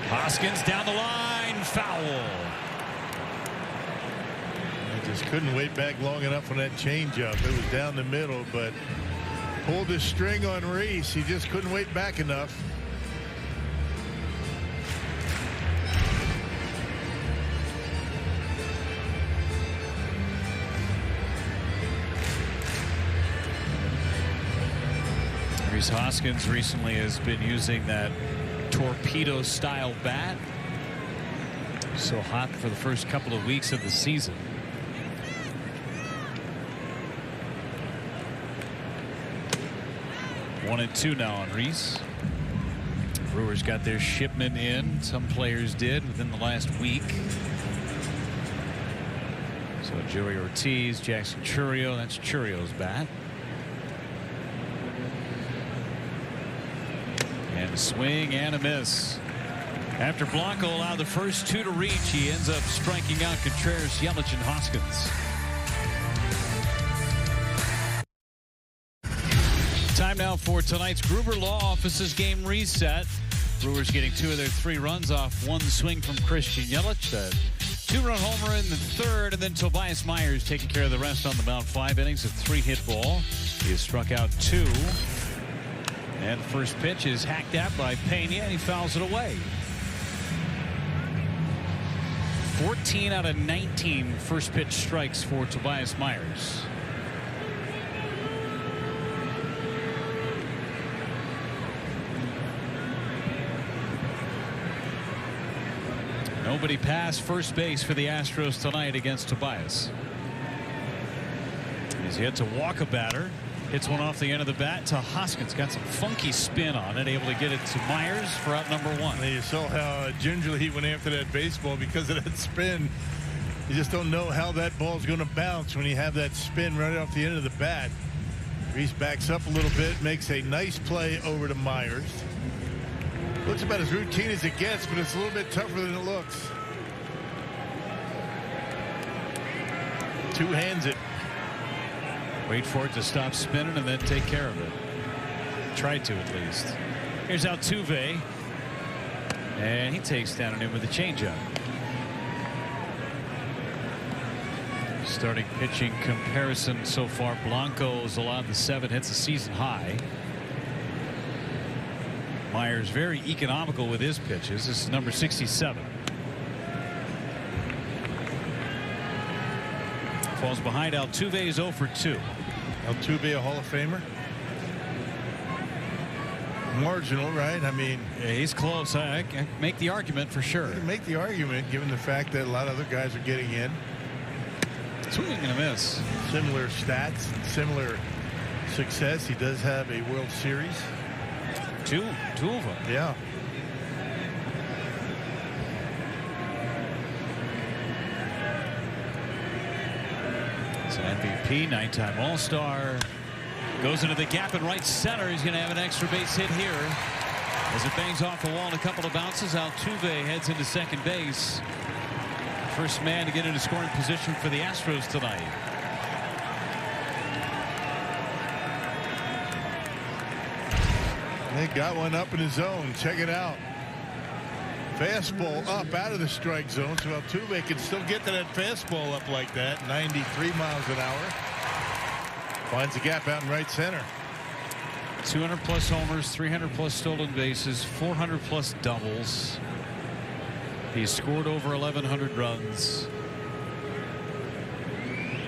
Hoskins down the line, foul. He just couldn't wait back long enough on that changeup. It was down the middle, but pulled his string on Reese. He just couldn't wait back enough. Rhys Hoskins recently has been using that torpedo style bat. So hot for the first couple of weeks of the season. One and two now on Reese. Brewers got their shipment in. Some players did within the last week. So Joey Ortiz, Jackson Churio. That's Churio's bat. And a swing and a miss. After Blanco allowed the first 2 to reach, he ends up striking out Contreras, Yelich, and Hoskins. Time now for tonight's Gruber Law Offices game reset. Brewers getting 2 of their 3 runs off 1 swing from Christian Yelich. A 2-run homer in the third, and then Tobias Myers taking care of the rest on the mound. 5 innings of 3-hit ball. He has struck out 2. And the first pitch is hacked at by Pena, and he fouls it away. 14 out of 19 first pitch strikes for Tobias Myers. Nobody passed first base for the Astros tonight against Tobias. He's yet to walk a batter. Hits one off the end of the bat to Hoskins. Got some funky spin on it. Able to get it to Myers for out number one. You saw how gingerly he went after that baseball because of that spin. You just don't know how that ball's going to bounce when you have that spin right off the end of the bat. Reese backs up a little bit, makes a nice play over to Myers. Looks about as routine as it gets, but it's a little bit tougher than it looks. Two-hands it. Wait for it to stop spinning and then take care of it. Tried to, at least. Here's Altuve. And he takes down an in with a changeup. Starting pitching comparison so far. Blanco's allowed the 7 hits, a season high. Myers very economical with his pitches. This is number 67. Falls behind Altuve, is 0 for 2. Altuve a Hall of Famer? Marginal, right? I mean, yeah, he's close. I make the argument for sure. You can make the argument given the fact that a lot of other guys are getting in. Swinging and a miss. Similar stats, similar success. He does have a World Series. Two of them. Yeah. It's an MVP, 9-time All-Star. Goes into the gap in right center. He's going to have an extra base hit here. As it bangs off the wall and a couple of bounces, Altuve heads into second base. First man to get into scoring position for the Astros tonight. They got one up in the zone. Check it out. Fastball up out of the strike zone, so Altuve can still get to that fastball up like that. 93 miles an hour. Finds a gap out in right center. 200 plus homers, 300 plus stolen bases, 400 plus doubles. He's scored over 1,100 runs.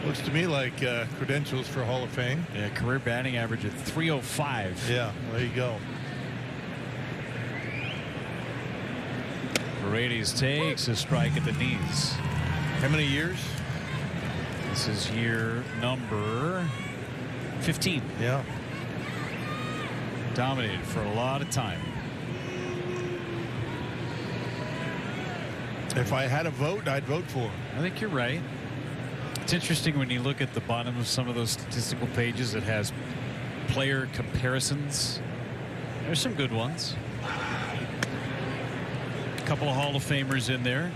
Looks to me like credentials for Hall of Fame. Yeah, career batting average at 305. Yeah, there you go. Paredes takes a strike at the knees. How many years? This is year number 15. Yeah. Dominated for a lot of time. If I had a vote, I'd vote for him. I think you're right. It's interesting when you look at the bottom of some of those statistical pages that has player comparisons. There's some good ones. A couple of Hall of Famers in there.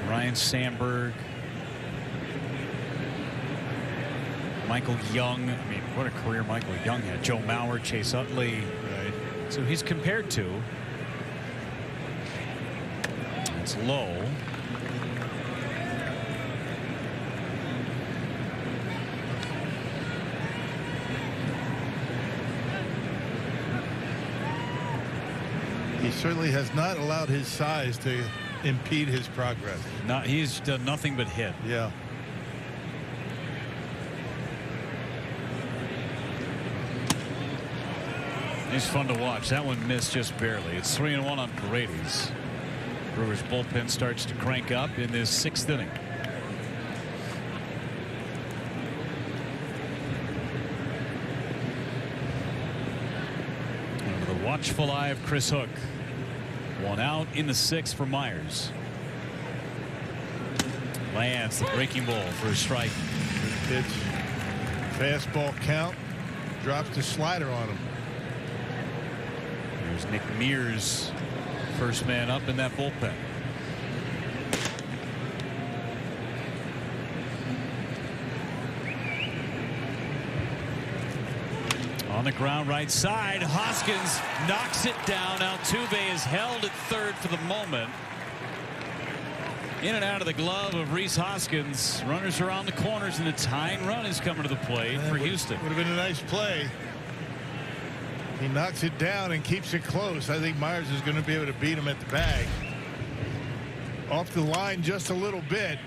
Ryan Sandberg. Michael Young. I mean, what a career Michael Young had. Joe Mauer, Chase Utley. Right. So he's compared to. It's low. He certainly has not allowed his size to impede his progress. He's done nothing but hit. Yeah. He's fun to watch. That one missed just barely. It's 3-1 on Paredes. Brewers bullpen starts to crank up in this 6th inning. Under the watchful eye of Chris Hook. One out in the 6th for Myers. Lands the breaking ball for a strike. Good pitch. Fastball count. Drops the slider on him. There's Nick Mears, first man up in that bullpen. On the ground right side, Hoskins knocks it down. Altuve is held at third for the moment. In and out of the glove of Rhys Hoskins. Runners around the corners, and the tying run is coming to the plate for Houston. Would have been a nice play. He knocks it down and keeps it close. I think Myers is going to be able to beat him at the bag. Off the line just a little bit.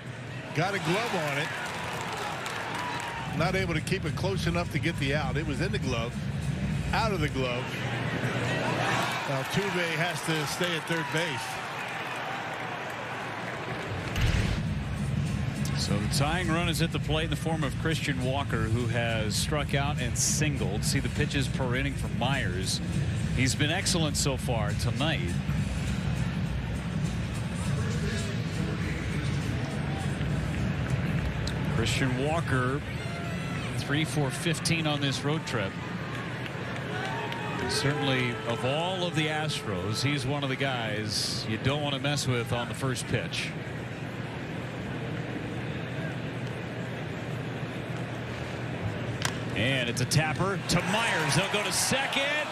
Got a glove on it. Not able to keep it close enough to get the out. It was in the glove. Out of the glove. Altuve has to stay at third base. So the tying run is at the plate in the form of Christian Walker, who has struck out and singled. See the pitches per inning from Myers. He's been excellent so far tonight. Christian Walker 3 for 15 on this road trip. Certainly, of all of the Astros, he's one of the guys you don't want to mess with on the first pitch. And it's a tapper to Myers. They'll go to second.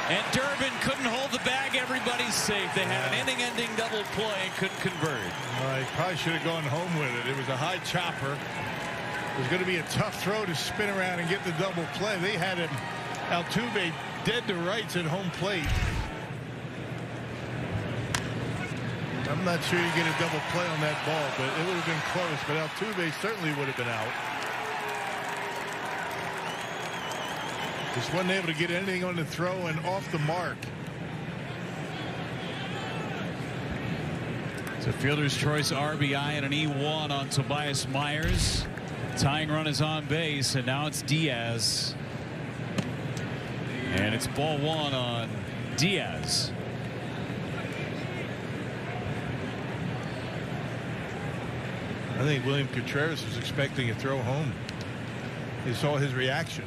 And Durbin couldn't hold the bag. Everybody's safe. They had an inning-ending double play and couldn't convert. He probably should have gone home with it. It was a high chopper. It was going to be a tough throw to spin around and get the double play. They had him, Altuve, dead to rights at home plate. I'm not sure you get a double play on that ball, but it would have been close. But Altuve certainly would have been out. Just wasn't able to get anything on the throw and off the mark. So fielder's choice RBI and an E1 on Tobias Myers. Tying run is on base, and now it's Diaz. And it's ball one on Diaz. I think William Contreras was expecting a throw home. You saw his reaction.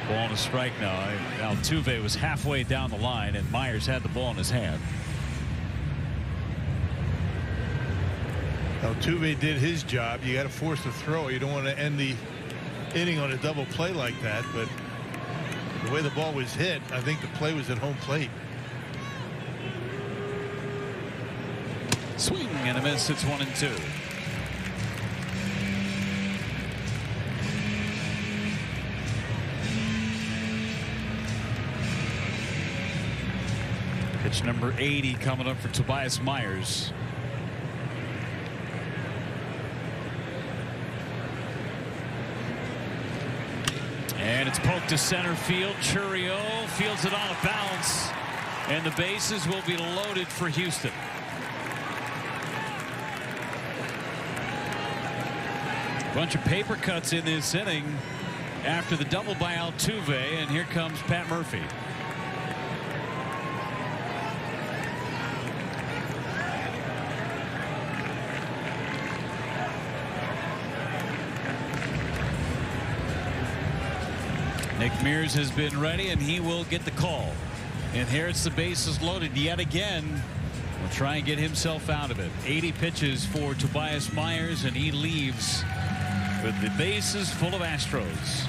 Ball and a strike now. Altuve was halfway down the line, and Myers had the ball in his hand. Altuve did his job. You got to force the throw. You don't want to end the inning on a double play like that. But the way the ball was hit, I think the play was at home plate. Swing and a miss. It's 1-2. Pitch number 80 coming up for Tobias Myers. And it's poked to center field. Churio fields it on a bounce, and the bases will be loaded for Houston. Bunch of paper cuts in this inning after the double by Altuve, and here comes Pat Murphy. Nick Mears has been ready, and he will get the call. And here it's the bases loaded yet again. Will try and get himself out of it. 80 pitches for Tobias Myers, and he leaves with the bases full of Astros.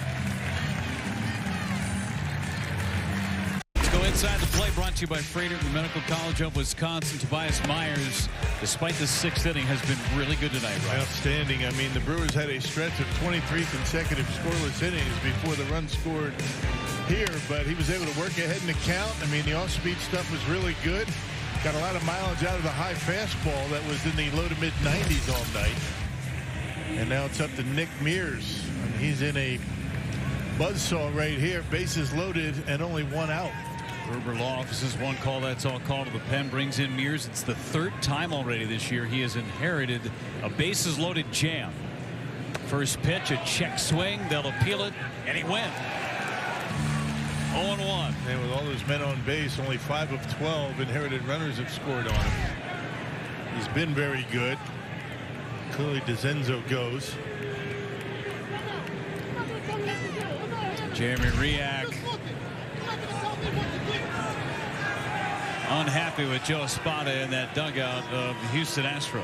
Let's go inside the play, brought to you by Freighter, the Medical College of Wisconsin. Tobias Myers, despite the sixth inning, has been really good tonight, Rob. Outstanding. I mean, the Brewers had a stretch of 23 consecutive scoreless innings before the run scored here, but he was able to work ahead in the count. I mean, the off-speed stuff was really good. Got a lot of mileage out of the high fastball that was in the low to mid 90s all night. And now it's up to Nick Mears, and he's in a buzzsaw right here. Bases loaded and only one out. Gerber Law Office's one call, that's all call to the pen, brings in Mears. It's the third time already this year he has inherited a bases loaded jam. First pitch, a check swing. They'll appeal it, and he went. 0-1. And with all those men on base, only 5 of 12 inherited runners have scored on him. He's been very good. Clearly DeZenzo goes. Jeremy Riak unhappy with Joe Espada in that dugout of the Houston Astros.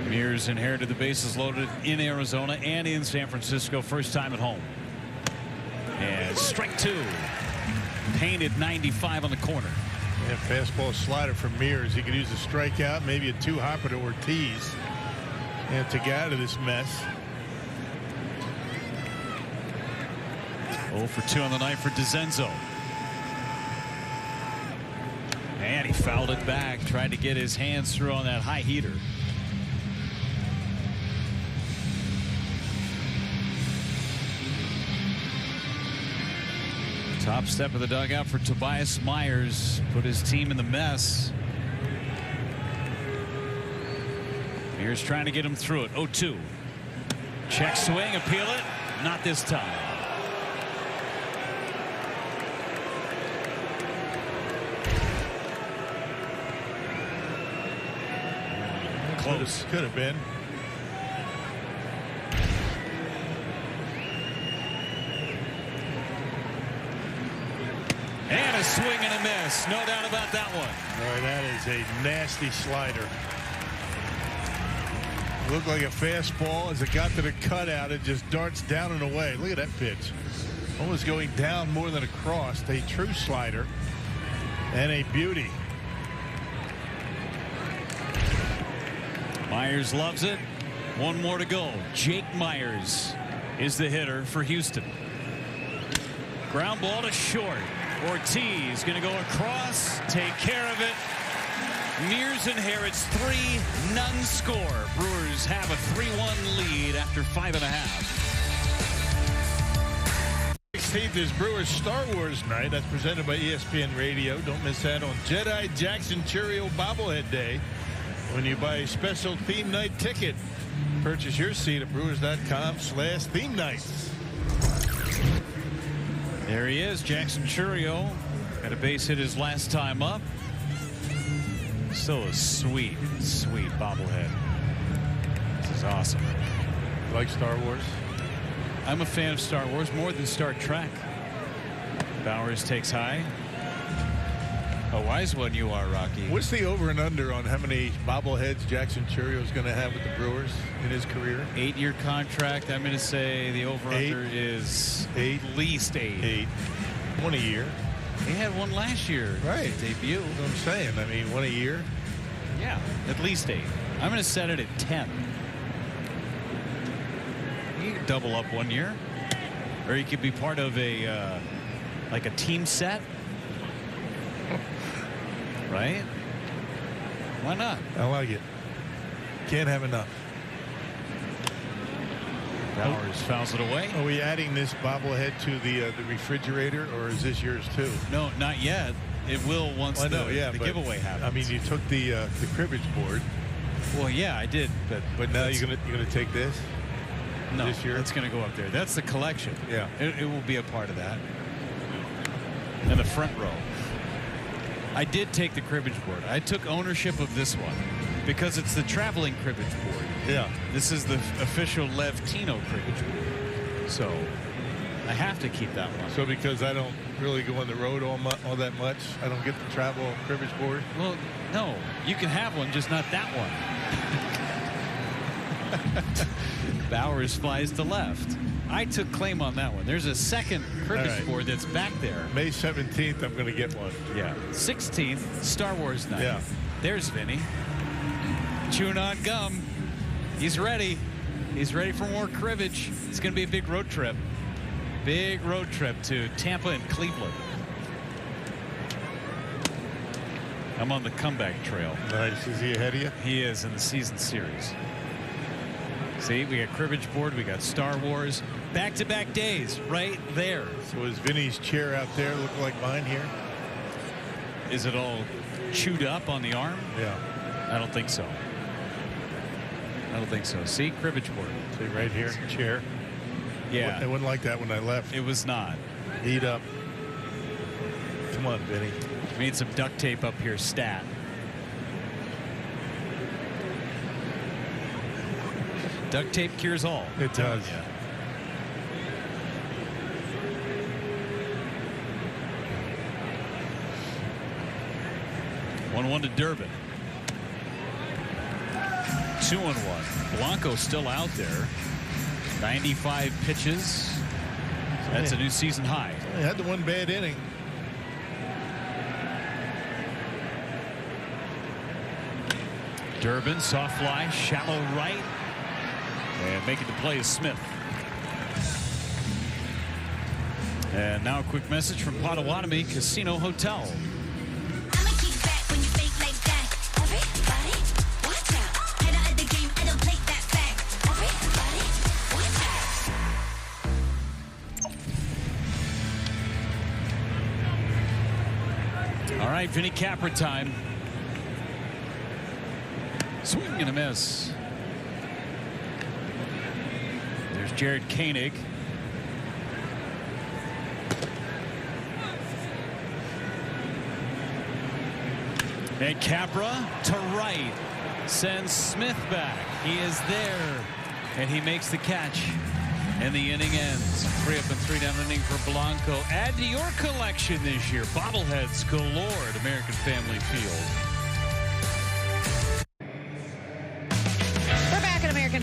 Mears inherited the bases loaded in Arizona and in San Francisco. First time at home. And strike two. Painted 95 on the corner. And fastball slider from Mears. He could use a strikeout, maybe a two-hopper to Ortiz. And to get out of this mess. 0 for 2 on the night for DeZenzo. And he fouled it back. Tried to get his hands through on that high heater. Top step of the dugout for Tobias Myers. Put his team in the mess. Here's trying to get him through it. 0-2. Check swing, appeal it. Not this time. Close. Could have been. And a swing and a miss. No doubt about that one. All right, that is a nasty slider. Looked like a fastball. As it got to the cutout, it just darts down and away. Look at that pitch. Almost going down more than across. A true slider and a beauty. Myers loves it. One more to go. Jake Myers is the hitter for Houston. Ground ball to short. Ortiz going to go across, take care of it. Mears inherits 3, none score. Brewers have a 3-1 lead after 5.5. 16th is Brewers Star Wars night. That's presented by ESPN Radio. Don't miss that on Jedi Jackson Churio Bobblehead Day when you buy a special theme night ticket. Purchase your seat at brewers.com/theme nights. There he is, Jackson Churio. Got a base hit his last time up. Still a sweet, sweet bobblehead. This is awesome. You like Star Wars? I'm a fan of Star Wars more than Star Trek. Bowers takes high. A wise one you are, Rocky. What's the over and under on how many bobbleheads Jackson Churio is going to have with the Brewers in his career? 8-year contract. I'm going to say the over-under is at least 8. 1 a year. He had one last year. Right. Debut. That's what I'm saying. I mean, 1 a year. Yeah, at least 8. I'm going to set it at 10. You can double up 1 year, or you could be part of a like a team set. Right? Why not? I like it. Can't have enough. Bowers fouls it away. Are we adding this bobblehead to the refrigerator, or is this yours too? No, not yet. It will once the giveaway happens. I mean, you took the cribbage board. Well, yeah, I did, but now you're gonna take this. No, this year? It's going to go up there. That's the collection. Yeah, it will be a part of that. And the front row. I did take the cribbage board. I took ownership of this one because it's the traveling cribbage board. Yeah. This is the official Lev Tino cribbage board. So I have to keep that one. So because I don't really go on the road all that much, I don't get the travel cribbage board? Well, no. You can have one, just not that one. Bowers flies to left. I took claim on that one. There's a second cribbage board that's back there. May 17th, I'm going to get one. Yeah. 16th, Star Wars night. Yeah. There's Vinny. Chewing on gum. He's ready. He's ready for more cribbage. It's going to be a big road trip. Big road trip to Tampa and Cleveland. I'm on the comeback trail. Nice. Is he ahead of you? He is in the season series. See, we got cribbage board, we got Star Wars, back-to-back days right there. So is Vinny's chair out there look like mine here? Is it all chewed up on the arm? Yeah. I don't think so. I don't think so. See, cribbage board. See right here, chair. Yeah. It wasn't like that when I left. It was not. Eat up. Come on, Vinny. We need some duct tape up here, stat. Duct tape cures all. It does. Yeah. One to Durbin. 2-1. Blanco still out there. 95 pitches. So That's a new season high. He had the one bad inning. Durbin, soft fly, shallow right. And making the play is Smith. And now a quick message from Potawatomi Casino Hotel. I'ma kick back when you fake like that. Everybody, watch out. Head out of the game, I don't play that back. Everybody, watch out. All right, Vinny Capra time. Swing and a miss. There's Jared Koenig. And Capra to right. Sends Smith back. He is there. And he makes the catch. And the inning ends. 3 up and 3 down inning for Blanco. Add to your collection this year. Bobbleheads galore at American Family Field.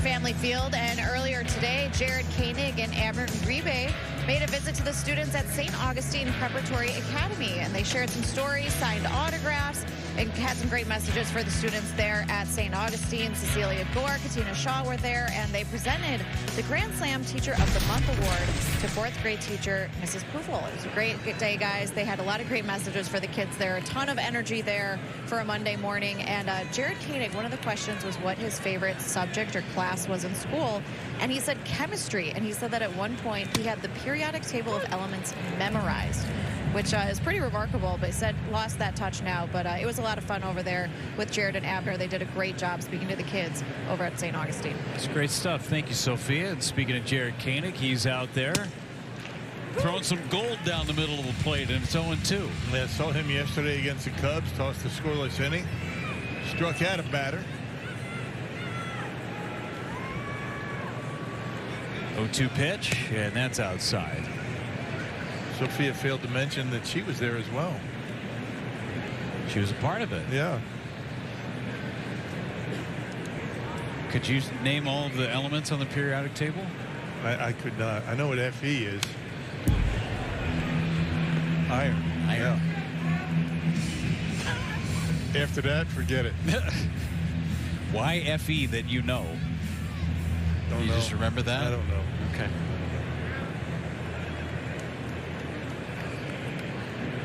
Family Field, and earlier today Jared Koenig and Amber Uribe made a visit to the students at St. Augustine Preparatory Academy, and they shared some stories, signed autographs, and had some great messages for the students there at St. Augustine. Cecilia Gore, Katina Shaw were there, and they presented the Grand Slam Teacher of the Month Award to 4th grade teacher Mrs. Poofel. It was a great day, guys. They had a lot of great messages for the kids there, a ton of energy there for a Monday morning. And Jared Koenig, one of the questions was what his favorite subject or class was in school, and he said chemistry, and he said that at one point he had the periodic table of elements memorized, which is pretty remarkable, but he said lost that touch now. But it was a lot of fun over there with Jared and Abner. They did a great job speaking to the kids over at St. Augustine. It's great stuff. Thank you, Sophia. And speaking of Jared Koenig, he's out there throwing some gold down the middle of the plate, and it's 0-2. I saw him yesterday against the Cubs, tossed the scoreless inning, struck out a batter. 0-2 pitch, and that's outside. Sophia failed to mention that she was there as well. She was a part of it. Yeah. Could you name all of the elements on the periodic table? I could not. I know what Fe is. Iron. Iron. Yeah. After that, forget it. Why Fe that you know? Don't you know. Just remember that? I don't know. Okay.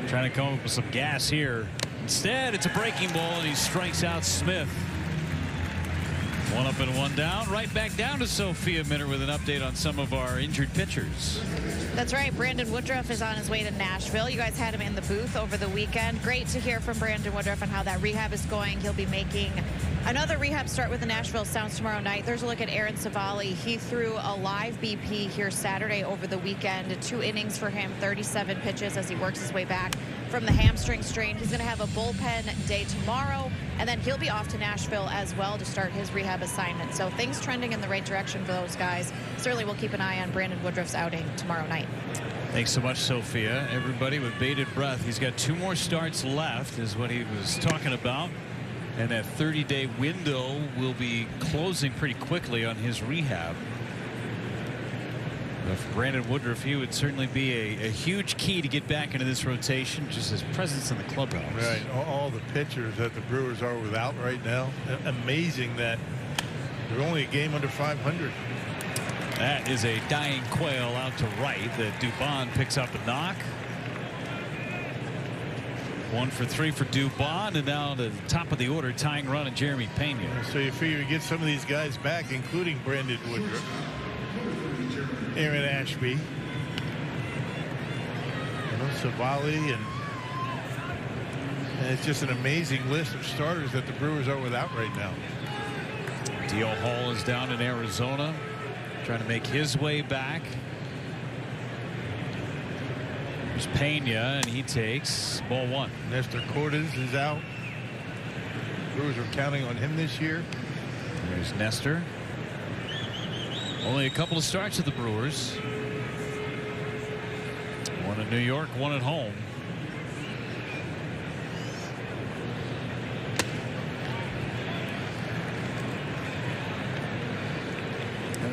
Trying to come up with some gas here. Instead, it's a breaking ball, and he strikes out Smith. 1 up and 1 down. Right back down to Sophia Minter with an update on some of our injured pitchers. That's right. Brandon Woodruff is on his way to Nashville. You guys had him in the booth over the weekend. Great to hear from Brandon Woodruff on how that rehab is going. He'll be making another rehab start with the Nashville Sounds tomorrow night. There's a look at Aaron Savali. He threw a live BP here Saturday over the weekend. 2 innings for him, 37 pitches as he works his way back from the hamstring strain. He's going to have a bullpen day tomorrow, and then he'll be off to Nashville as well to start his rehab assignment. So things trending in the right direction for those guys. Certainly we'll keep an eye on Brandon Woodruff's outing tomorrow night. Thanks so much, Sophia. Everybody with bated breath. He's got 2 more starts left is what he was talking about. And that 30-day window will be closing pretty quickly on his rehab. For Brandon Woodruff, he would certainly be a huge key to get back into this rotation, just his presence in the clubhouse. Right. All the pitchers that the Brewers are without right now. Amazing that they're only a game under 500. That is a dying quail out to right that Dubon picks up a knock. 1 for 3 for Dubon, and now the top of the order tying run and Jeremy Pena. So you figure you get some of these guys back, including Brandon Woodruff, Aaron Ashby, Savali, and it's just an amazing list of starters that the Brewers are without right now. D.L. Hall is down in Arizona, trying to make his way back. There's Pena, and he takes ball 1. Nestor Cortez is out. Brewers are counting on him this year. There's Nestor. Only a couple of starts at the Brewers. 1 in New York, 1 at home.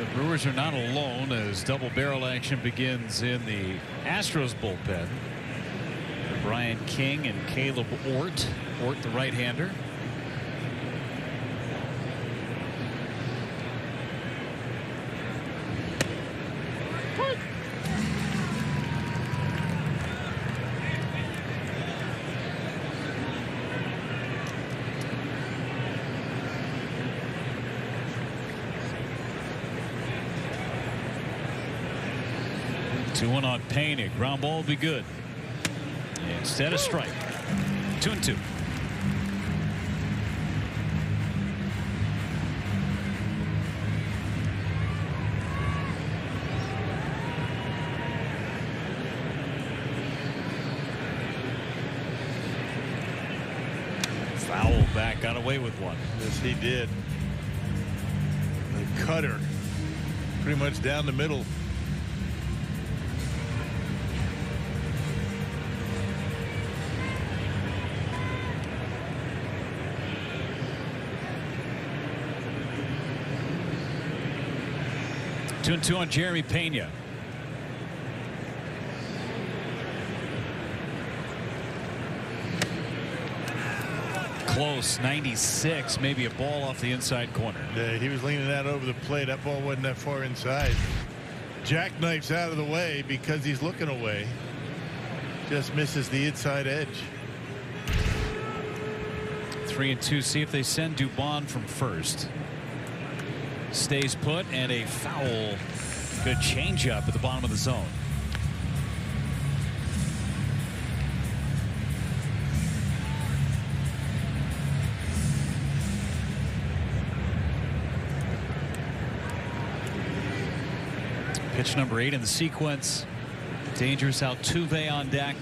The Brewers are not alone as double barrel action begins in the Astros bullpen. Brian King and Caleb Ort. Ort, the right-hander. Two one on Pena. Ground ball will be good. Instead of strike. 2-2. Foul back, got away with one. Yes, he did. The cutter, pretty much down the middle. Two and two on Jeremy Pena. Close, 96, maybe a ball off the inside corner. Yeah, he was leaning that over the plate. That ball wasn't that far inside. Jackknifes out of the way because he's looking away. Just misses the inside edge. 3-2. See if they send Dubon from first. Stays put, and a foul. Good changeup at the bottom of the zone. Pitch number 8 in the sequence. Dangerous Altuve on deck.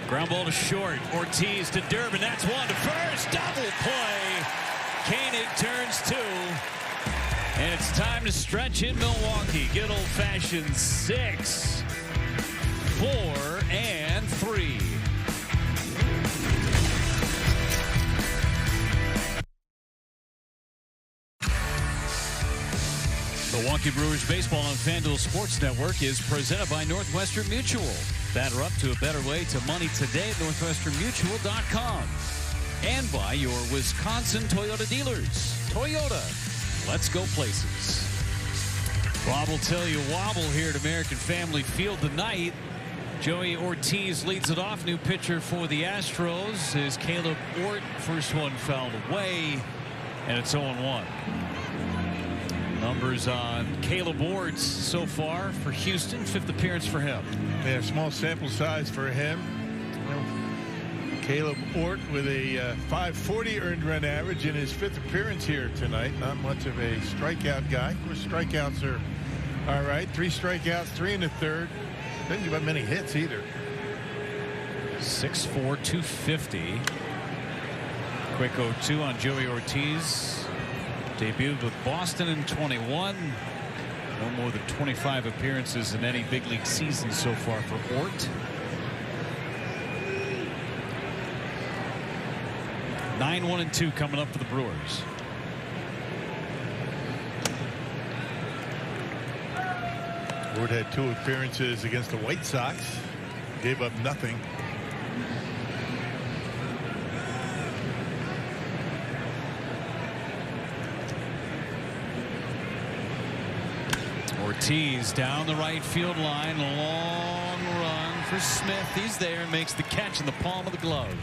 Ground ball to short. Ortiz to Durbin. That's one to first. Double play. Koenig turns 2. And it's time to stretch in Milwaukee. Good old-fashioned 6, 4, and 3. Milwaukee Brewers baseball on FanDuel Sports Network is presented by Northwestern Mutual. Batter up to a better way to money today at northwesternmutual.com. And by your Wisconsin Toyota dealers. Toyota, let's go places. Bob will tell you wobble here at American Family Field tonight. Joey Ortiz leads it off. New pitcher for the Astros is Caleb Ort. First one fouled away, and it's 0-1. Numbers on Caleb Ort so far for Houston. 5th appearance for him. Yeah, small sample size for him. Caleb Ort with a .540 earned run average in his 5th appearance here tonight. Not much of a strikeout guy. Of course, strikeouts are all right. 3 strikeouts, 3 in the 3rd. Doesn't give up many hits either. 6'4", 250. Quick 0-2 on Joey Ortiz. Debuted with Boston in 21. No more than 25 appearances in any big league season so far for Ort. 9-1-2 coming up for the Brewers. Ort had 2 appearances against the White Sox. Gave up nothing. Ortiz down the right field line. Long run for Smith. He's there and makes the catch in the palm of the glove.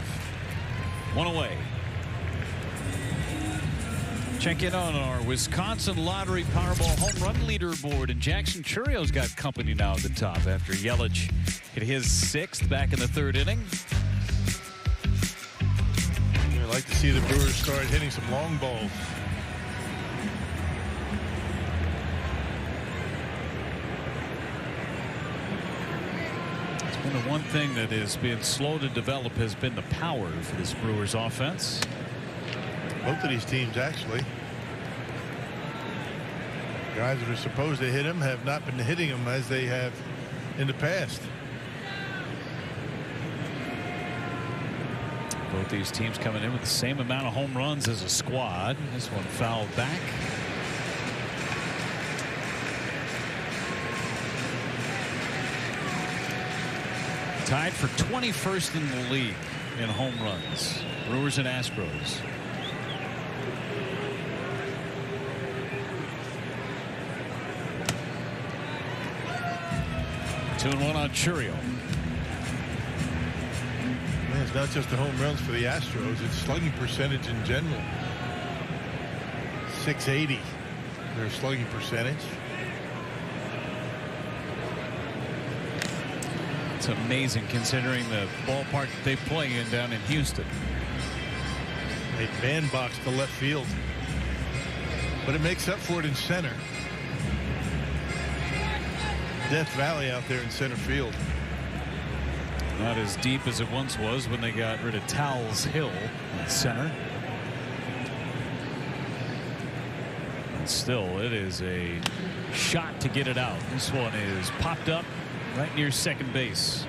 1 away. Check in on our Wisconsin Lottery Powerball home run leaderboard. And Jackson Churio's got company now at the top after Yelich hit his 6th back in the 3rd inning. I'd like to see the Brewers start hitting some long balls. And the one thing that has been slow to develop has been the power for this Brewers offense. Both of these teams, actually. Guys that are supposed to hit them have not been hitting them as they have in the past. Both these teams coming in with the same amount of home runs as a squad. This one fouled back. Tied for 21st in the league in home runs. Brewers and Astros. 2-1 on Churio. It's not just the home runs for the Astros, it's slugging percentage in general. .680 their slugging percentage. It's amazing considering the ballpark that they play in down in Houston. A bandbox to left field, but it makes up for it in center. Death Valley out there in center field. Not as deep as it once was when they got rid of Towles Hill in center. And still, it is a shot to get it out. This one is popped up right near second base.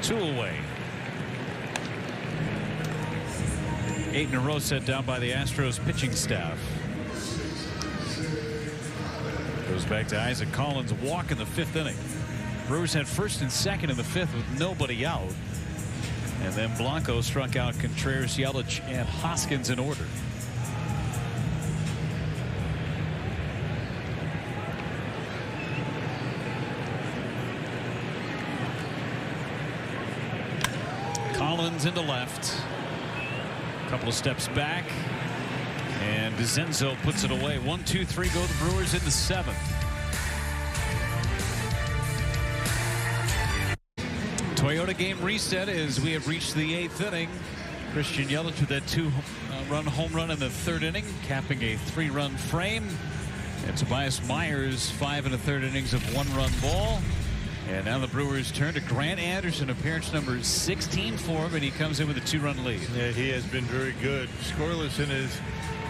2 away. 8 in a row set down by the Astros pitching staff. Goes back to Isaac Collins' walk in the 5th inning. Brewers had 1st and 2nd in the 5th with nobody out. And then Blanco struck out Contreras, Yelich, and Hoskins in order. Collins into left. A couple of steps back. And DeZenzo puts it away. 1-2-3 go the Brewers in the 7th. Toyota game reset as we have reached the 8th inning. Christian Yelich with that 2-run home run in the 3rd inning, capping a 3-run frame. And Tobias Myers 5 1/3 innings of 1-run ball. And now the Brewers turn to Grant Anderson, appearance number 16 for him, and he comes in with a 2-run lead. Yeah, he has been very good. Scoreless in his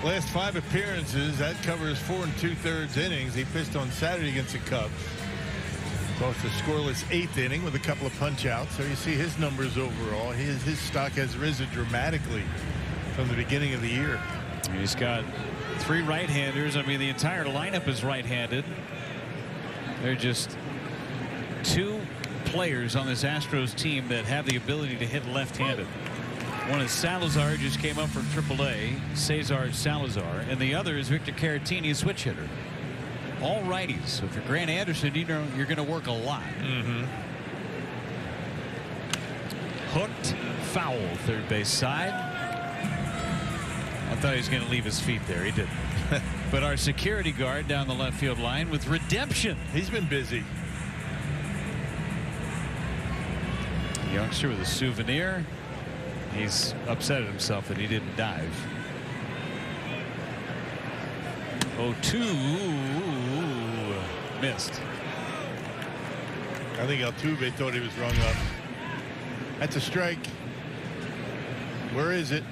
last 5 appearances. That covers 4 2/3 innings. He pitched on Saturday against the Cubs. Both the scoreless 8th inning with a couple of punch outs. So you see his numbers overall. His stock has risen dramatically from the beginning of the year. He's got 3 right-handers. I mean, the entire lineup is right-handed. They're just 2 players on this Astros team that have the ability to hit left-handed. One is Salazar, just came up from AAA, Cesar Salazar, and the other is Victor Caratini, a switch hitter. All righties. So for Grant Anderson, you know you're going to work a lot. Hooked, foul, third base side. I thought he was going to leave his feet there. He didn't. But our security guard down the left field line with redemption. He's been busy. Youngster with a souvenir. He's upset at himself that he didn't dive. 0-2. Missed. I think Altuve thought he was rung up. That's a strike. Where is it?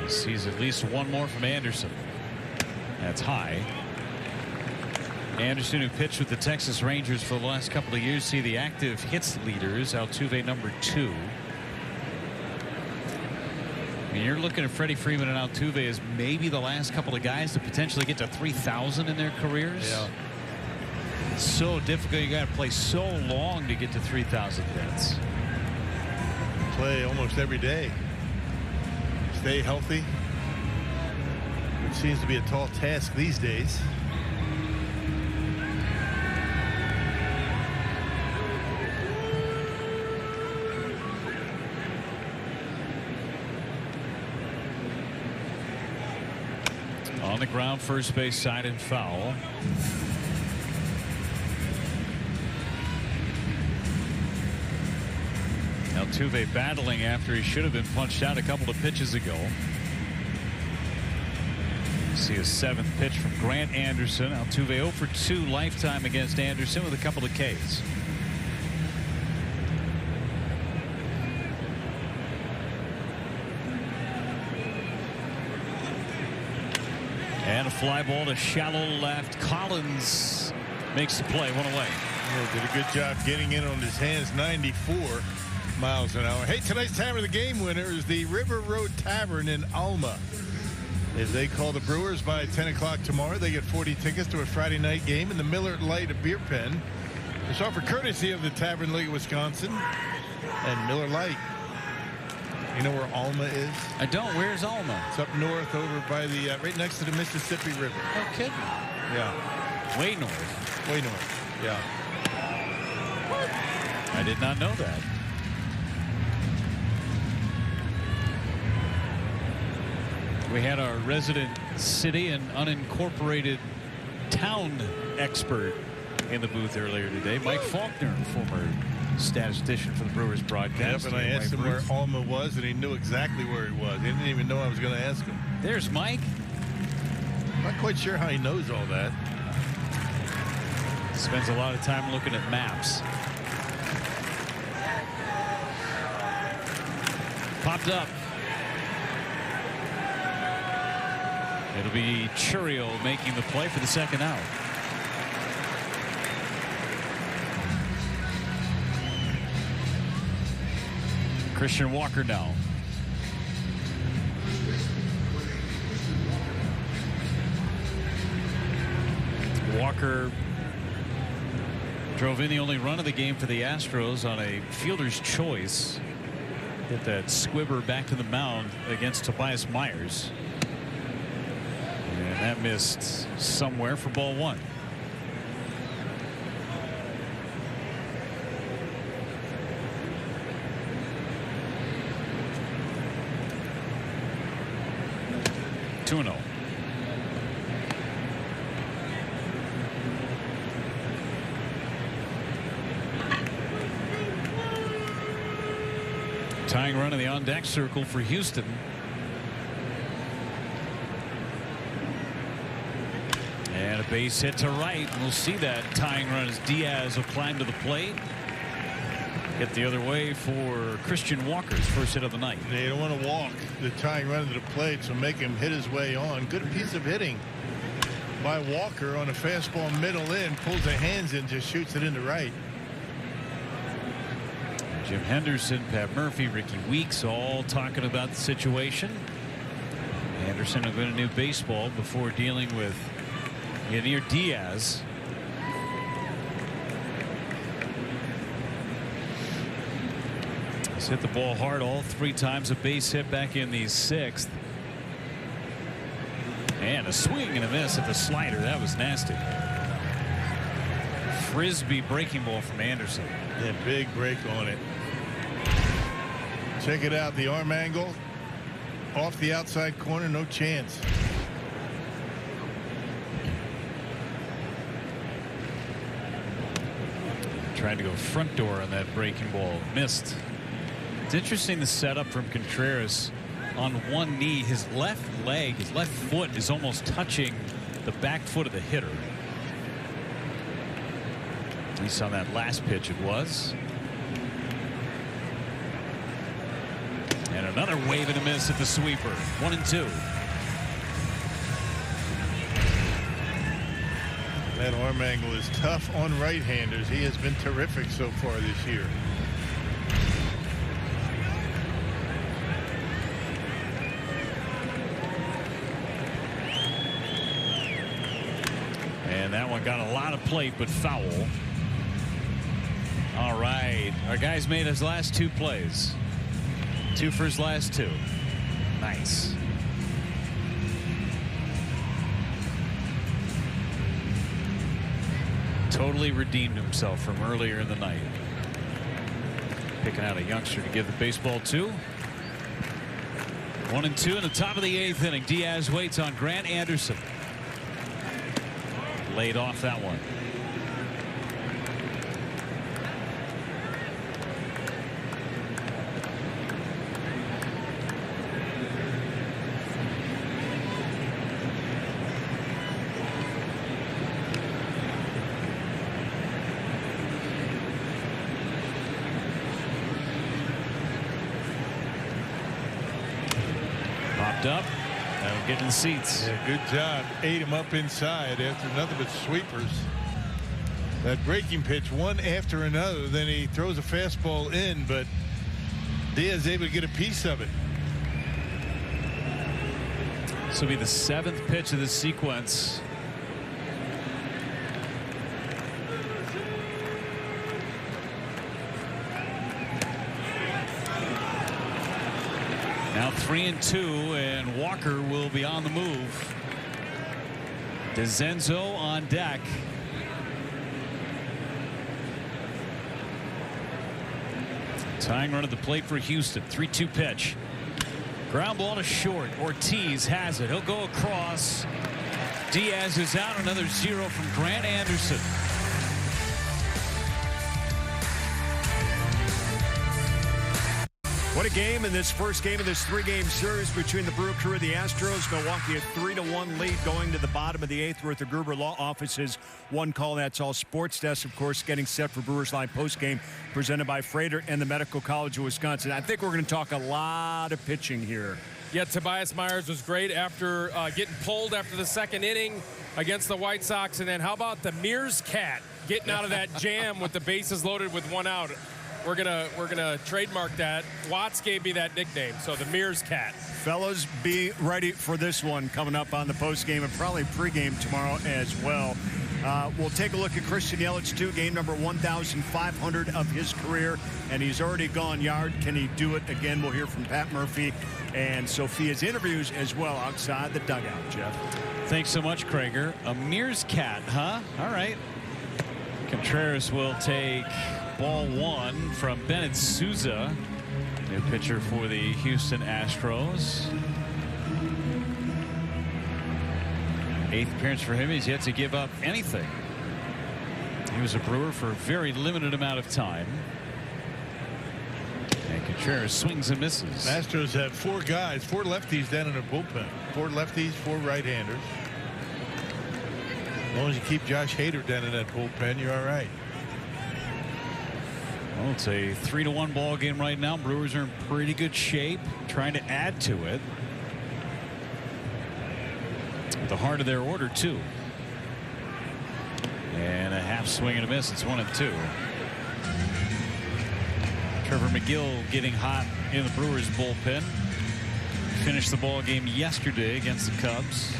He sees at least one more from Anderson. That's high. Anderson, who pitched with the Texas Rangers for the last couple of years, see the active hits leaders. Altuve number 2. And you're looking at Freddie Freeman and Altuve as maybe the last couple of guys to potentially get to 3,000 in their careers. Yeah. It's so difficult. You got to play so long to get to 3,000 hits. Play almost every day. Stay healthy. It seems to be a tall task these days. On the ground, first base side and foul. Altuve battling after he should have been punched out a couple of pitches ago. See a 7th pitch from Grant Anderson. Altuve 0 for 2 lifetime against Anderson with a couple of Ks. And a fly ball to shallow left. Collins makes the play, 1 away. Yeah, did a good job getting in on his hands. 94 miles an hour. Hey, tonight's Tavern of the Game winner is the River Road Tavern in Alma. If they call the Brewers by 10 o'clock tomorrow, they get 40 tickets to a Friday night game in the Miller Lite Beer Pen. It's offered courtesy of the Tavern League of Wisconsin and Miller Lite. You know where Alma is? I don't. Where's Alma? It's up north over by the, right next to the Mississippi River. No kidding. Yeah. Way north. Way north. Yeah. I did not know that. We had our resident city and unincorporated town expert in the booth earlier today, Mike Faulkner, former statistician for the Brewers broadcast. Yep, and I asked him where Alma was, and he knew exactly where he was. He didn't even know I was going to ask him. There's Mike. Not quite sure how he knows all that. Spends a lot of time looking at maps. Popped up. It'll be Churio making the play for the second out. Christian Walker now. Walker drove in the only run of the game for the Astros on a fielder's choice. Hit that squibber back to the mound against Tobias Myers. And that missed somewhere for ball one. Two and 0. Tying run in the on-deck circle for Houston. And a base hit to right. We'll see that tying run as Diaz will climb to the plate. Get the other way for Christian Walker's first hit of the night. They don't want to walk the tying run to the plate, so make him hit his way on. Good piece of hitting by Walker on a fastball middle in. Pulls the hands in, just shoots it into right. Jim Henderson, Pat Murphy, Ricky Weeks all talking about the situation. Anderson have been a new baseball before dealing with Yadier Diaz. He's hit the ball hard all three times. A base hit back in the sixth. And a swing and a miss at the slider. That was nasty. Frisbee breaking ball from Anderson. Yeah, big break on it. Check it out. The arm angle off the outside corner. No chance. Tried to go front door on that breaking ball. Missed. It's interesting the setup from Contreras on one knee. His left leg, his left foot is almost touching the back foot of the hitter. At least on that last pitch it was. And another wave and a miss at the sweeper. 1-2. That arm angle is tough on right-handers. He has been terrific so far this year. And that one got a lot of plate, but foul. All right. Our guy's made his last two plays. 2 for his last 2. Nice. Totally redeemed himself from earlier in the night. Picking out a youngster to give the baseball to. 1-2 in the top of the 8th inning. Diaz waits on Grant Anderson. Laid off that one. Up and getting the seats. Yeah, good job. Ate him up inside after nothing but sweepers. That breaking pitch, one after another. Then he throws a fastball in, but Diaz able to get a piece of it. This will be the 7th pitch of this sequence. Now 3-2, and Walker will be on the move. DeZenzo on deck. Tying run at the plate for Houston. 3-2 pitch. Ground ball to short. Ortiz has it. He'll go across. Diaz is out. Another 0 from Grant Anderson. What a game in this first game of this 3-game series between the Brew Crew and the Astros. Milwaukee a 3-1 lead going to the bottom of the 8th. We're at the Gruber Law Office's One Call That's All Sports Desk, of course, getting set for Brewers Live postgame presented by Freighter and the Medical College of Wisconsin. I think we're going to talk a lot of pitching here. Yeah, Tobias Myers was great after getting pulled after the 2nd inning against the White Sox. And then how about the Mears cat getting out of that jam with the bases loaded with 1 out? We're gonna trademark that. Watts gave me that nickname, so the Mears cat. Fellas, be ready for this one coming up on the postgame and probably pregame tomorrow as well. We'll take a look at Christian Yelich, too. Game number 1,500 of his career, and he's already gone yard. Can he do it again? We'll hear from Pat Murphy and Sophia's interviews as well outside the dugout, Jeff. Thanks so much, Krager. A Mears cat, huh? All right. Contreras will take ball 1 from Bennett Souza, new pitcher for the Houston Astros. 8th appearance for him. He's yet to give up anything. He was a Brewer for a very limited amount of time. And Contreras swings and misses. Astros have 4 guys, 4 lefties down in their bullpen. 4 lefties, 4 right-handers. As long as you keep Josh Hader down in that bullpen, you're all right. Well, it's a 3-1 ball game right now. Brewers are in pretty good shape, trying to add to it. At the heart of their order, too. And a half swing and a miss. It's 1-2. Trevor McGill getting hot in the Brewers bullpen. Finished the ball game yesterday against the Cubs.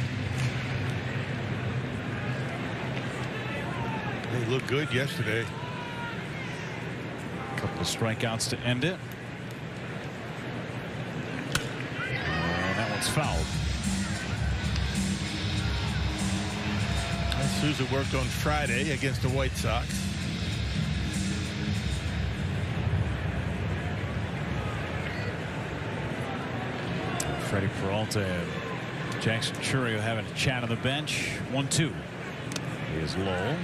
They looked good yesterday. Couple of strikeouts to end it. And that one's fouled. And Souza worked on Friday against the White Sox. Freddie Peralta and Jackson Churio having a chat on the bench. 1-2 is Lowell.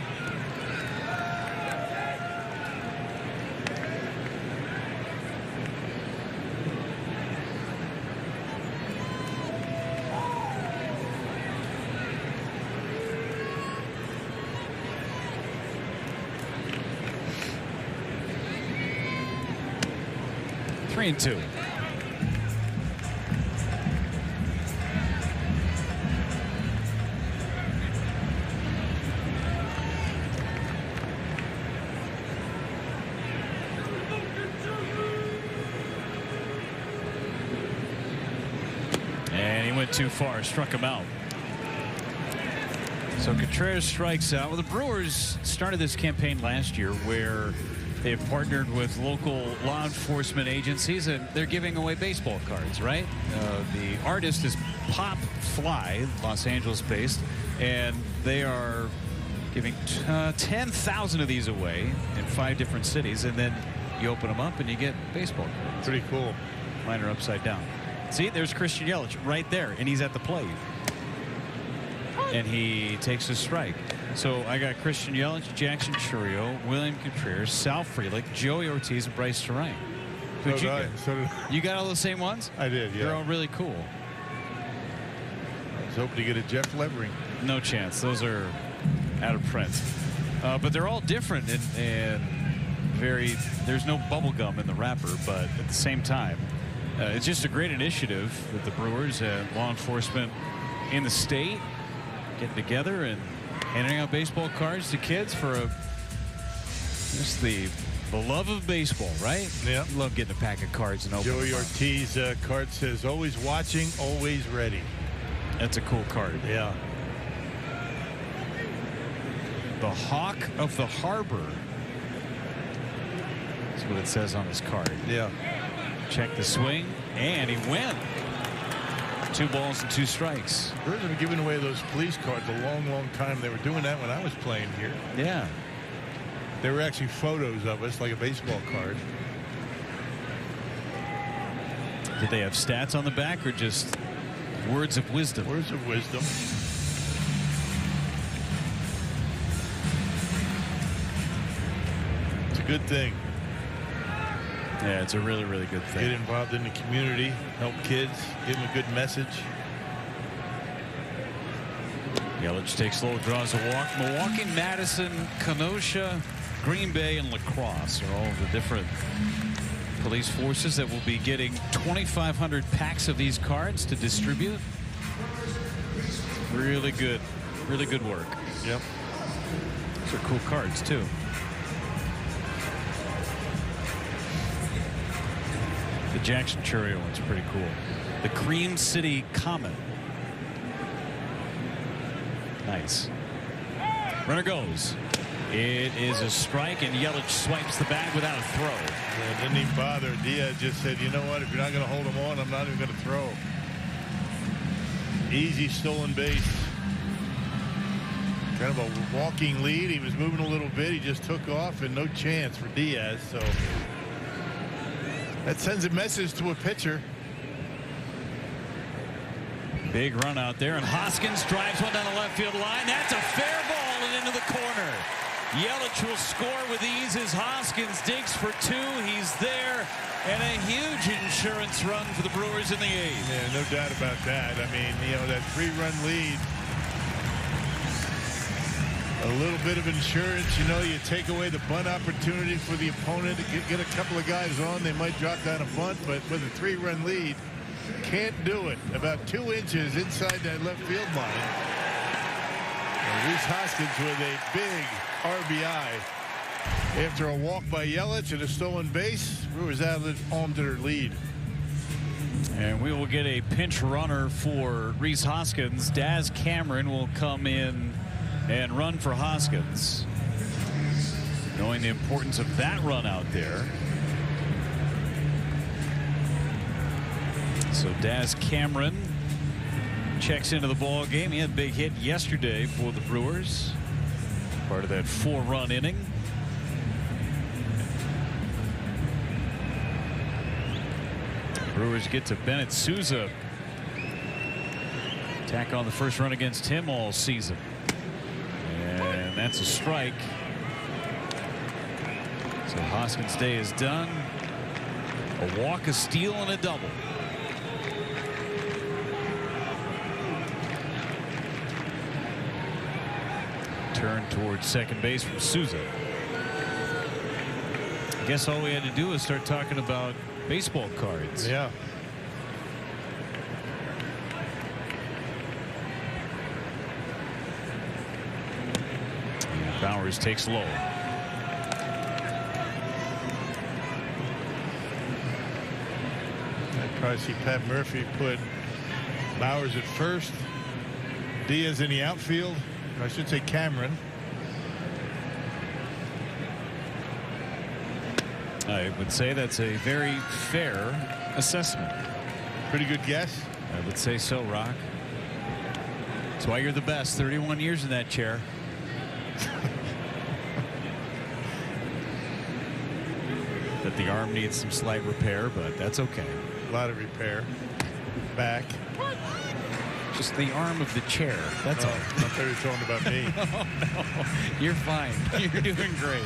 And 2. And he went too far, struck him out. So Contreras strikes out. Well, the Brewers started this campaign last year where they have partnered with local law enforcement agencies, and they're giving away baseball cards, right? The artist is Pop Fly, Los Angeles based, and they are giving 10,000 of these away in 5 different cities, and then you open them up and you get baseball cards. Pretty cool. Mine are upside down. See, there's Christian Yelich right there, and he's at the plate. And he takes a strike. So I got Christian Yelich, Jackson Churio, William Contreras, Sal Frelick, Joey Ortiz, and Bryce Terrain. Who'd you get? You got all the same ones? I did, yeah. They're all really cool. I was hoping to get a Jeff Levering. No chance. Those are out of print. But they're all different and very, there's no bubble gum in the wrapper, but at the same time, it's just a great initiative that the Brewers and law enforcement in the state getting together and handing out baseball cards to kids for a Just the love of baseball, right? Yeah. Love getting a pack of cards and opening Joey them up. Ortiz card says, always watching, always ready. That's a cool card. Yeah. The Hawk of the Harbor. That's what it says on his card. Yeah. Check the swing, and he went. 2 balls and 2 strikes. Brewers have been giving away those police cards a long, long time. They were doing that when I was playing here. Yeah. They were actually photos of us, like a baseball card. Did they have stats on the back or just words of wisdom? Words of wisdom. It's a good thing. Yeah, it's a really, really good thing. Get involved in the community, help kids, give them a good message. Yelich takes low, draws a walk. Milwaukee, Madison, Kenosha, Green Bay, and La Crosse are all the different police forces that will be getting 2,500 packs of these cards to distribute. Really good work. Yep. Those are cool cards, too. The Jackson Churio one's pretty cool. The Cream City Comet. Nice. Runner goes. It is a strike, and Yelich swipes the bag without a throw. Yeah, didn't even bother. Diaz just said, you know what, if you're not going to hold him on, I'm not even going to throw. Easy stolen base. Kind of a walking lead. He was moving a little bit. He just took off, and no chance for Diaz. So that sends a message to a pitcher. Big run out there, and Hoskins drives one down the left field line. That's a fair ball and into the corner. Yelich will score with ease as Hoskins digs for 2. He's there, and a huge insurance run for the Brewers in the 8th. Yeah, no doubt about that. I mean, you know, that 3-run lead. A little bit of insurance, you know, you take away the bunt opportunity for the opponent to get a couple of guys on. They might drop down a bunt, but with a 3-run lead, can't do it. About 2 inches inside that left field line. And Rhys Hoskins with a big RBI. After a walk by Yelich and a stolen base, Brewers added on to their lead. And we will get a pinch runner for Rhys Hoskins. Daz Cameron will come in and run for Hoskins. Knowing the importance of that run out there. So Daz Cameron checks into the ball game. He had a big hit yesterday for the Brewers. Part of that 4-run inning. Brewers get to Bennett Souza. Tack on the first run against him all season. And that's a strike. So Hoskins' day is done. A walk, a steal, and a double. Turn towards second base from Souza. I guess all we had to do was start talking about baseball cards. Yeah. And Bowers takes low. I'd probably see Pat Murphy put Bowers at first, Diaz in the outfield. I should say Cameron. I would say that's a very fair assessment. Pretty good guess. I would say so, Rock. That's why you're the best. 31 years in that chair. That the arm needs some slight repair, but that's okay. A lot of repair. Back. Just the arm of the chair. That's all. I thought you were talking about me. Oh, no. You're fine. You're doing great.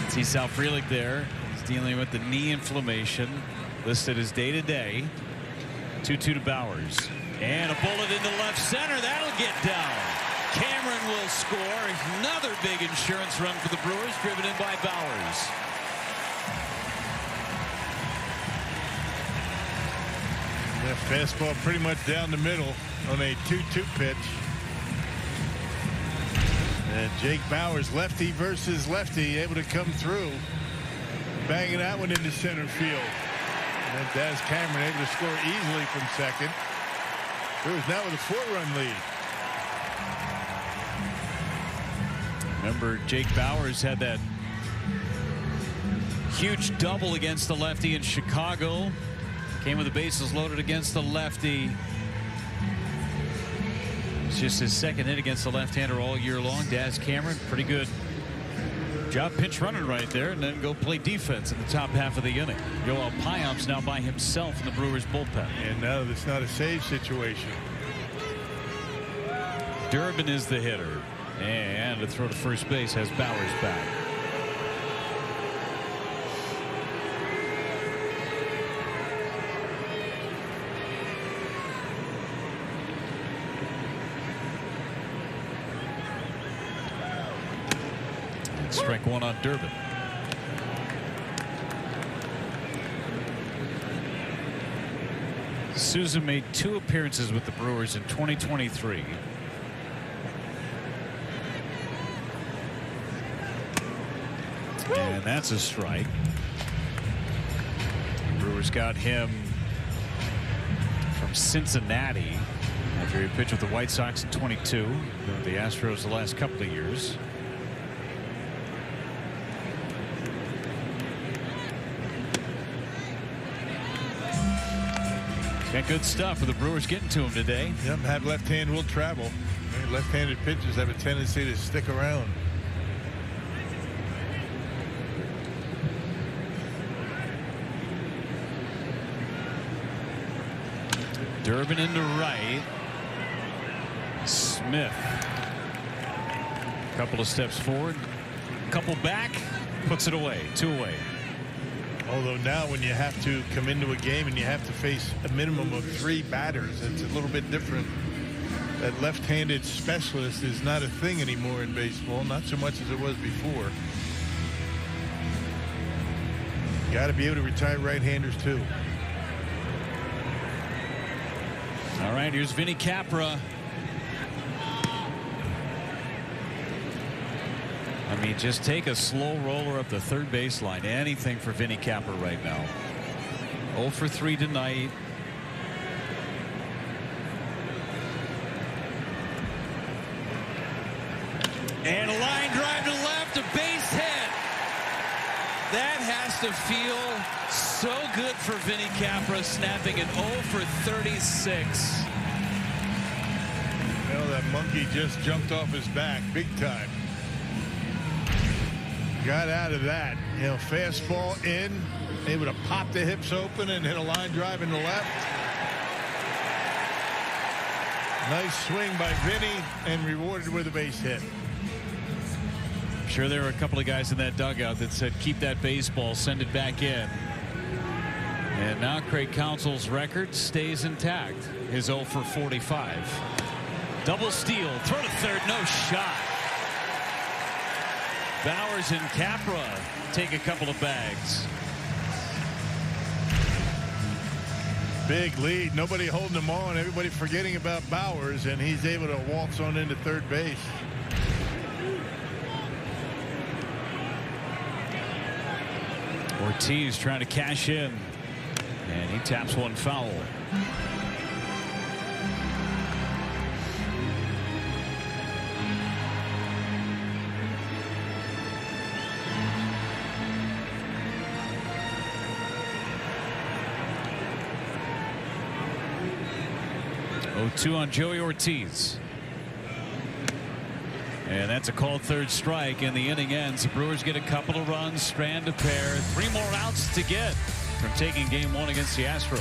See Sal Frelick there. He's dealing with the knee inflammation. Listed as day-to-day. 2-2 to Bowers. And a bullet into left center. That'll get down. Cameron will score. Another big insurance run for the Brewers, driven in by Bowers. Yeah, fastball pretty much down the middle on a 2-2 pitch. And Jake Bauers, lefty versus lefty, able to come through. Banging that one into center field. And Daz Cameron able to score easily from second. Brewers now with a 4-run lead. Remember, Jake Bauers had that huge double against the lefty in Chicago. Came with the bases loaded against the lefty. It's just his second hit against the left-hander all year long. Daz Cameron, pretty good job pinch running right there, and then go play defense in the top half of the inning. Yoel Payam's now by himself in the Brewers bullpen. And now it's not a save situation. Durbin is the hitter. And to throw to first base has Bauers back. And strike one on Durbin. Souza made 2 appearances with the Brewers in 2023. And that's a strike. Brewers got him from Cincinnati after he pitched with the White Sox in 22. The Astros the last couple of years. Got good stuff for the Brewers getting to him today. Yep, have left hand will travel. Left-handed pitchers have a tendency to stick around. Durbin into right. Smith. Couple of steps forward. Couple back. Puts it away. 2 away. Although now when you have to come into a game and you have to face a minimum of 3 batters, it's a little bit different. That left-handed specialist is not a thing anymore in baseball. Not so much as it was before. Got to be able to retire right-handers too. All right, here's Vinny Capra. I mean, just take a slow roller up the third baseline. Anything for Vinny Capra right now. 0 for 3 tonight. And a line drive to left, a base hit. That has to feel so good for Vinny Capra, snapping an 0 for 36. Well, that monkey just jumped off his back big time. Got out of that. You know, fastball in, able to pop the hips open and hit a line drive in the left. Nice swing by Vinny and rewarded with a base hit. I'm sure there were a couple of guys in that dugout that said, keep that baseball, send it back in. And now Craig Counsell's record stays intact. His 0 for 45. Double steal, throw to third, no shot. Bauers and Capra take a couple of bags. Big lead. Nobody holding them on. Everybody forgetting about Bauers, and he's able to waltz on into third base. Ortiz trying to cash in, and he taps one foul. Two on Joey Ortiz. And that's a called third strike, and the inning ends. The Brewers get a couple of runs, strand a pair, 3 more outs to get from taking game 1 against the Astros.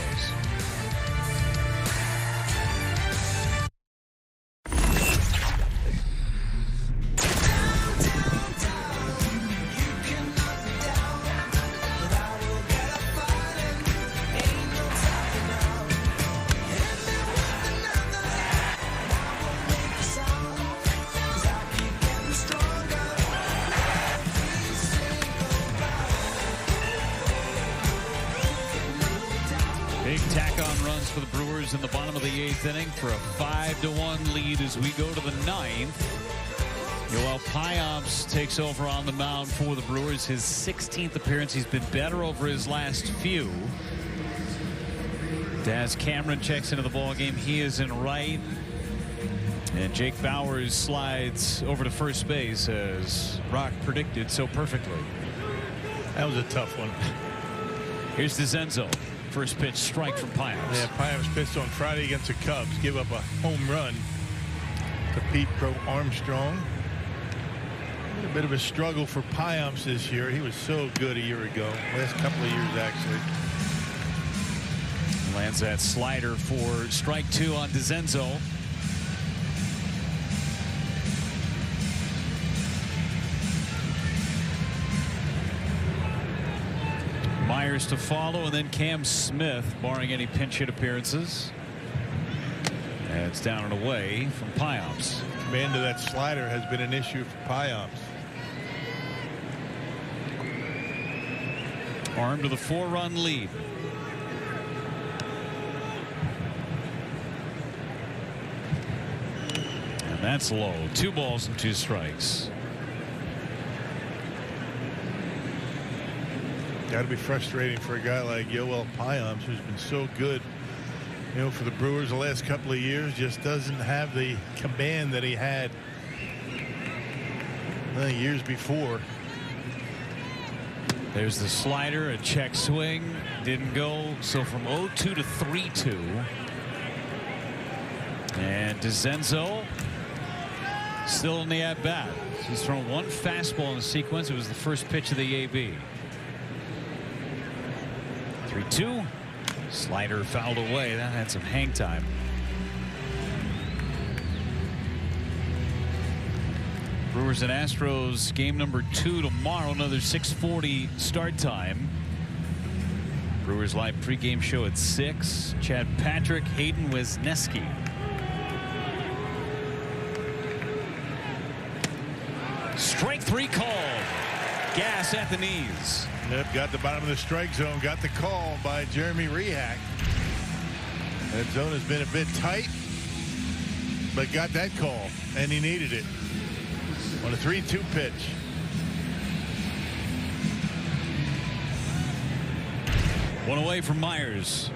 In the bottom of the 8th inning for a 5-1 lead as we go to the 9th. Yoel Payamps takes over on the mound for the Brewers. His 16th appearance. He's been better over his last few. Daz Cameron checks into the ball game. He is in right. And Jake Bauers slides over to first base as Rock predicted so perfectly. That was a tough one. Here's DeZenzo. First pitch strike from Payamps. Yeah, Payamps pitched on Friday against the Cubs. Give up a home run to Pete Crow Armstrong. A bit of a struggle for Payamps this year. He was so good a year ago. Last couple of years, actually. Lands that slider for strike 2 on DeZenzo. Myers to follow, and then Cam Smith, barring any pinch hit appearances. And it's down and away from Payamps. Command of that slider has been an issue for Payamps. Armed with a 4-run lead. And that's low. 2 balls and 2 strikes. Got to be frustrating for a guy like Yoel Payamps, who's been so good, you know, for the Brewers the last couple of years. Just doesn't have the command that he had years before. There's the slider, a check swing, didn't go. So from 0-2 to 3-2. And DeZenzo still in the at bat. He's thrown 1 fastball in the sequence. It was the first pitch of the AB. 3-2. Slider fouled away. That had some hang time. Brewers and Astros game number 2 tomorrow. Another 6:40 start time. Brewers live pregame show at 6. Chad Patrick, Hayden Wesneski. Strike 3 called. Gas at the knees. Yep, got the bottom of the strike zone. Got the call by Jeremy Rehak. That zone has been a bit tight, but got that call, and he needed it on a 3-2 pitch. One away from Myers.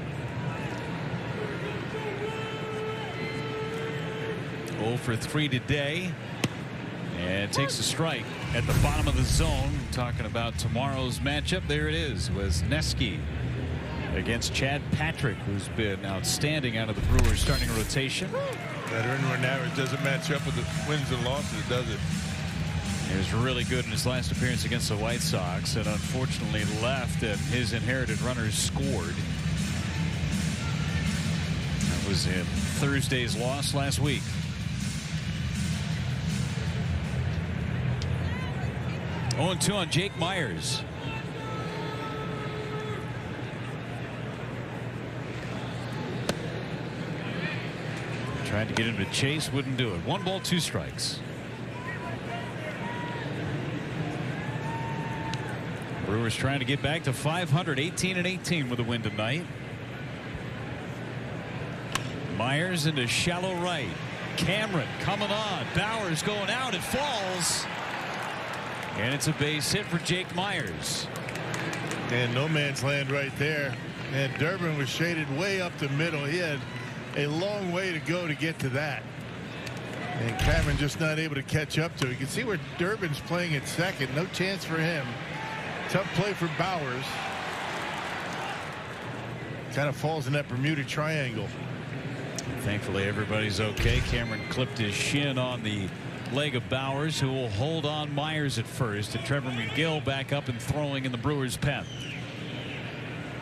0 for 3 today. And takes a strike at the bottom of the zone. Talking about tomorrow's matchup. There it is. Wesneski against Chad Patrick, who's been outstanding out of the Brewers starting rotation. That earned run average doesn't match up with the wins and losses, does it? He was really good in his last appearance against the White Sox, and unfortunately left, and his inherited runners scored. That was in Thursday's loss last week. Oh, 2 on Jake Myers. Tried to get him to chase, wouldn't do it. 1 ball, 2 strikes. Brewers trying to get back to 500, 18-18 with a win tonight. Myers into shallow right. Cameron coming on. Bauers going out. It falls. And it's a base hit for Jake Myers. And no man's land right there. And Durbin was shaded way up the middle. He had a long way to go to get to that. And Cameron just not able to catch up to it. You can see where Durbin's playing at second. No chance for him. Tough play for Bauers. Kind of falls in that Bermuda Triangle. Thankfully, everybody's okay. Cameron clipped his shin on the leg of Bauers, who will hold on Myers at first, and Trevor McGill back up and throwing in the Brewers pen.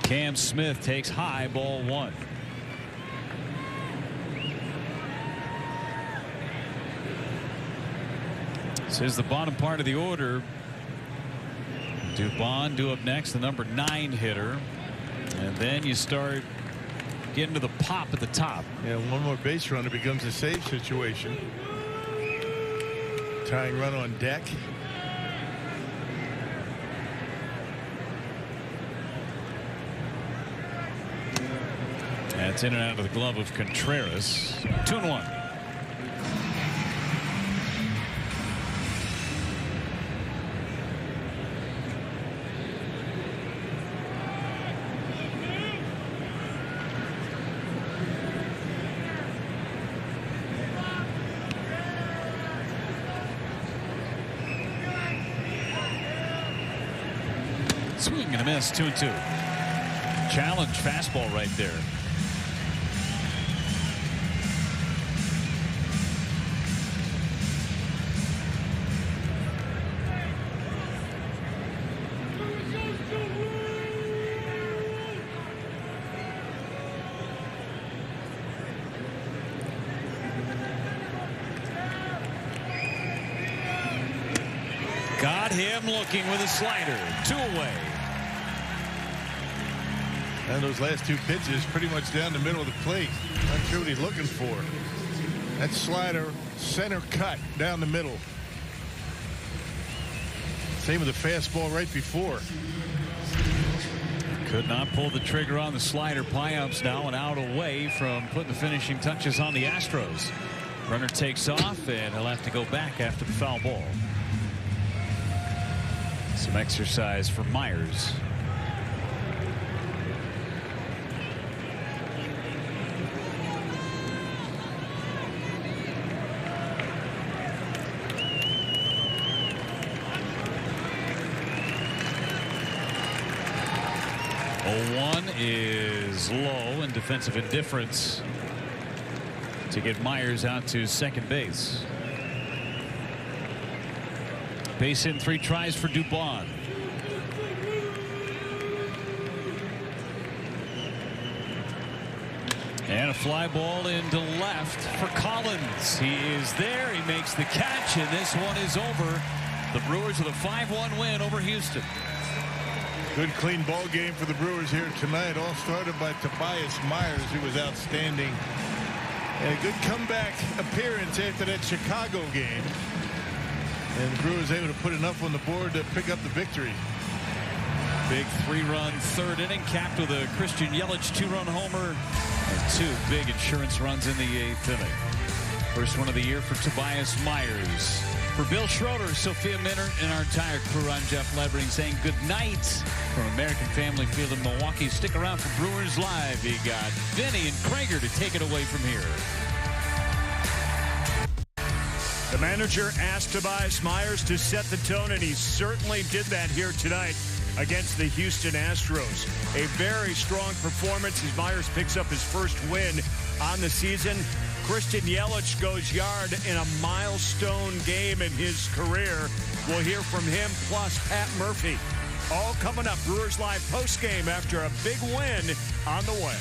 Cam Smith takes high, ball 1. This is the bottom part of the order. Dubon due up next, the number 9 hitter, and then you start getting to the pop at the top. Yeah, 1 more base runner becomes a save situation. Tying run on deck. That's in and out of the glove of Contreras. 2-1. miss. 2-2. Challenge fastball right there. Got him looking with a slider. 2 away. And those last 2 pitches pretty much down the middle of the plate. Not sure what he's looking for. That slider, center cut down the middle. Same with the fastball right before. Could not pull the trigger on the slider. Payamps now an out away from putting the finishing touches on the Astros. Runner takes off, and he'll have to go back after the foul ball. Some exercise for Myers. One is low, and defensive indifference to get Myers out to second base. Base hit 3 tries for Dubon. And a fly ball into left for Collins. He is there. He makes the catch, and this one is over. The Brewers with a 5-1 win over Houston. Good clean ball game for the Brewers here tonight. All started by Tobias Myers, who was outstanding. And a good comeback appearance after that Chicago game. And the Brewers able to put enough on the board to pick up the victory. Big 3-run third inning, capped with a Christian Yelich 2-run homer and 2 big insurance runs in the 8th inning. First one of the year for Tobias Myers. For Bill Schroeder, Sophia Minner, and our entire crew, I'm Jeff Levering saying good night from American Family Field in Milwaukee. Stick around for Brewers Live. You got Vinny and Krager to take it away from here. The manager asked Tobias Myers to set the tone, and he certainly did that here tonight against the Houston Astros. A very strong performance as Myers picks up his first win on the season. Christian Yelich goes yard in a milestone game in his career. We'll hear from him, plus Pat Murphy. All coming up. Brewers Live postgame after a big win on the way.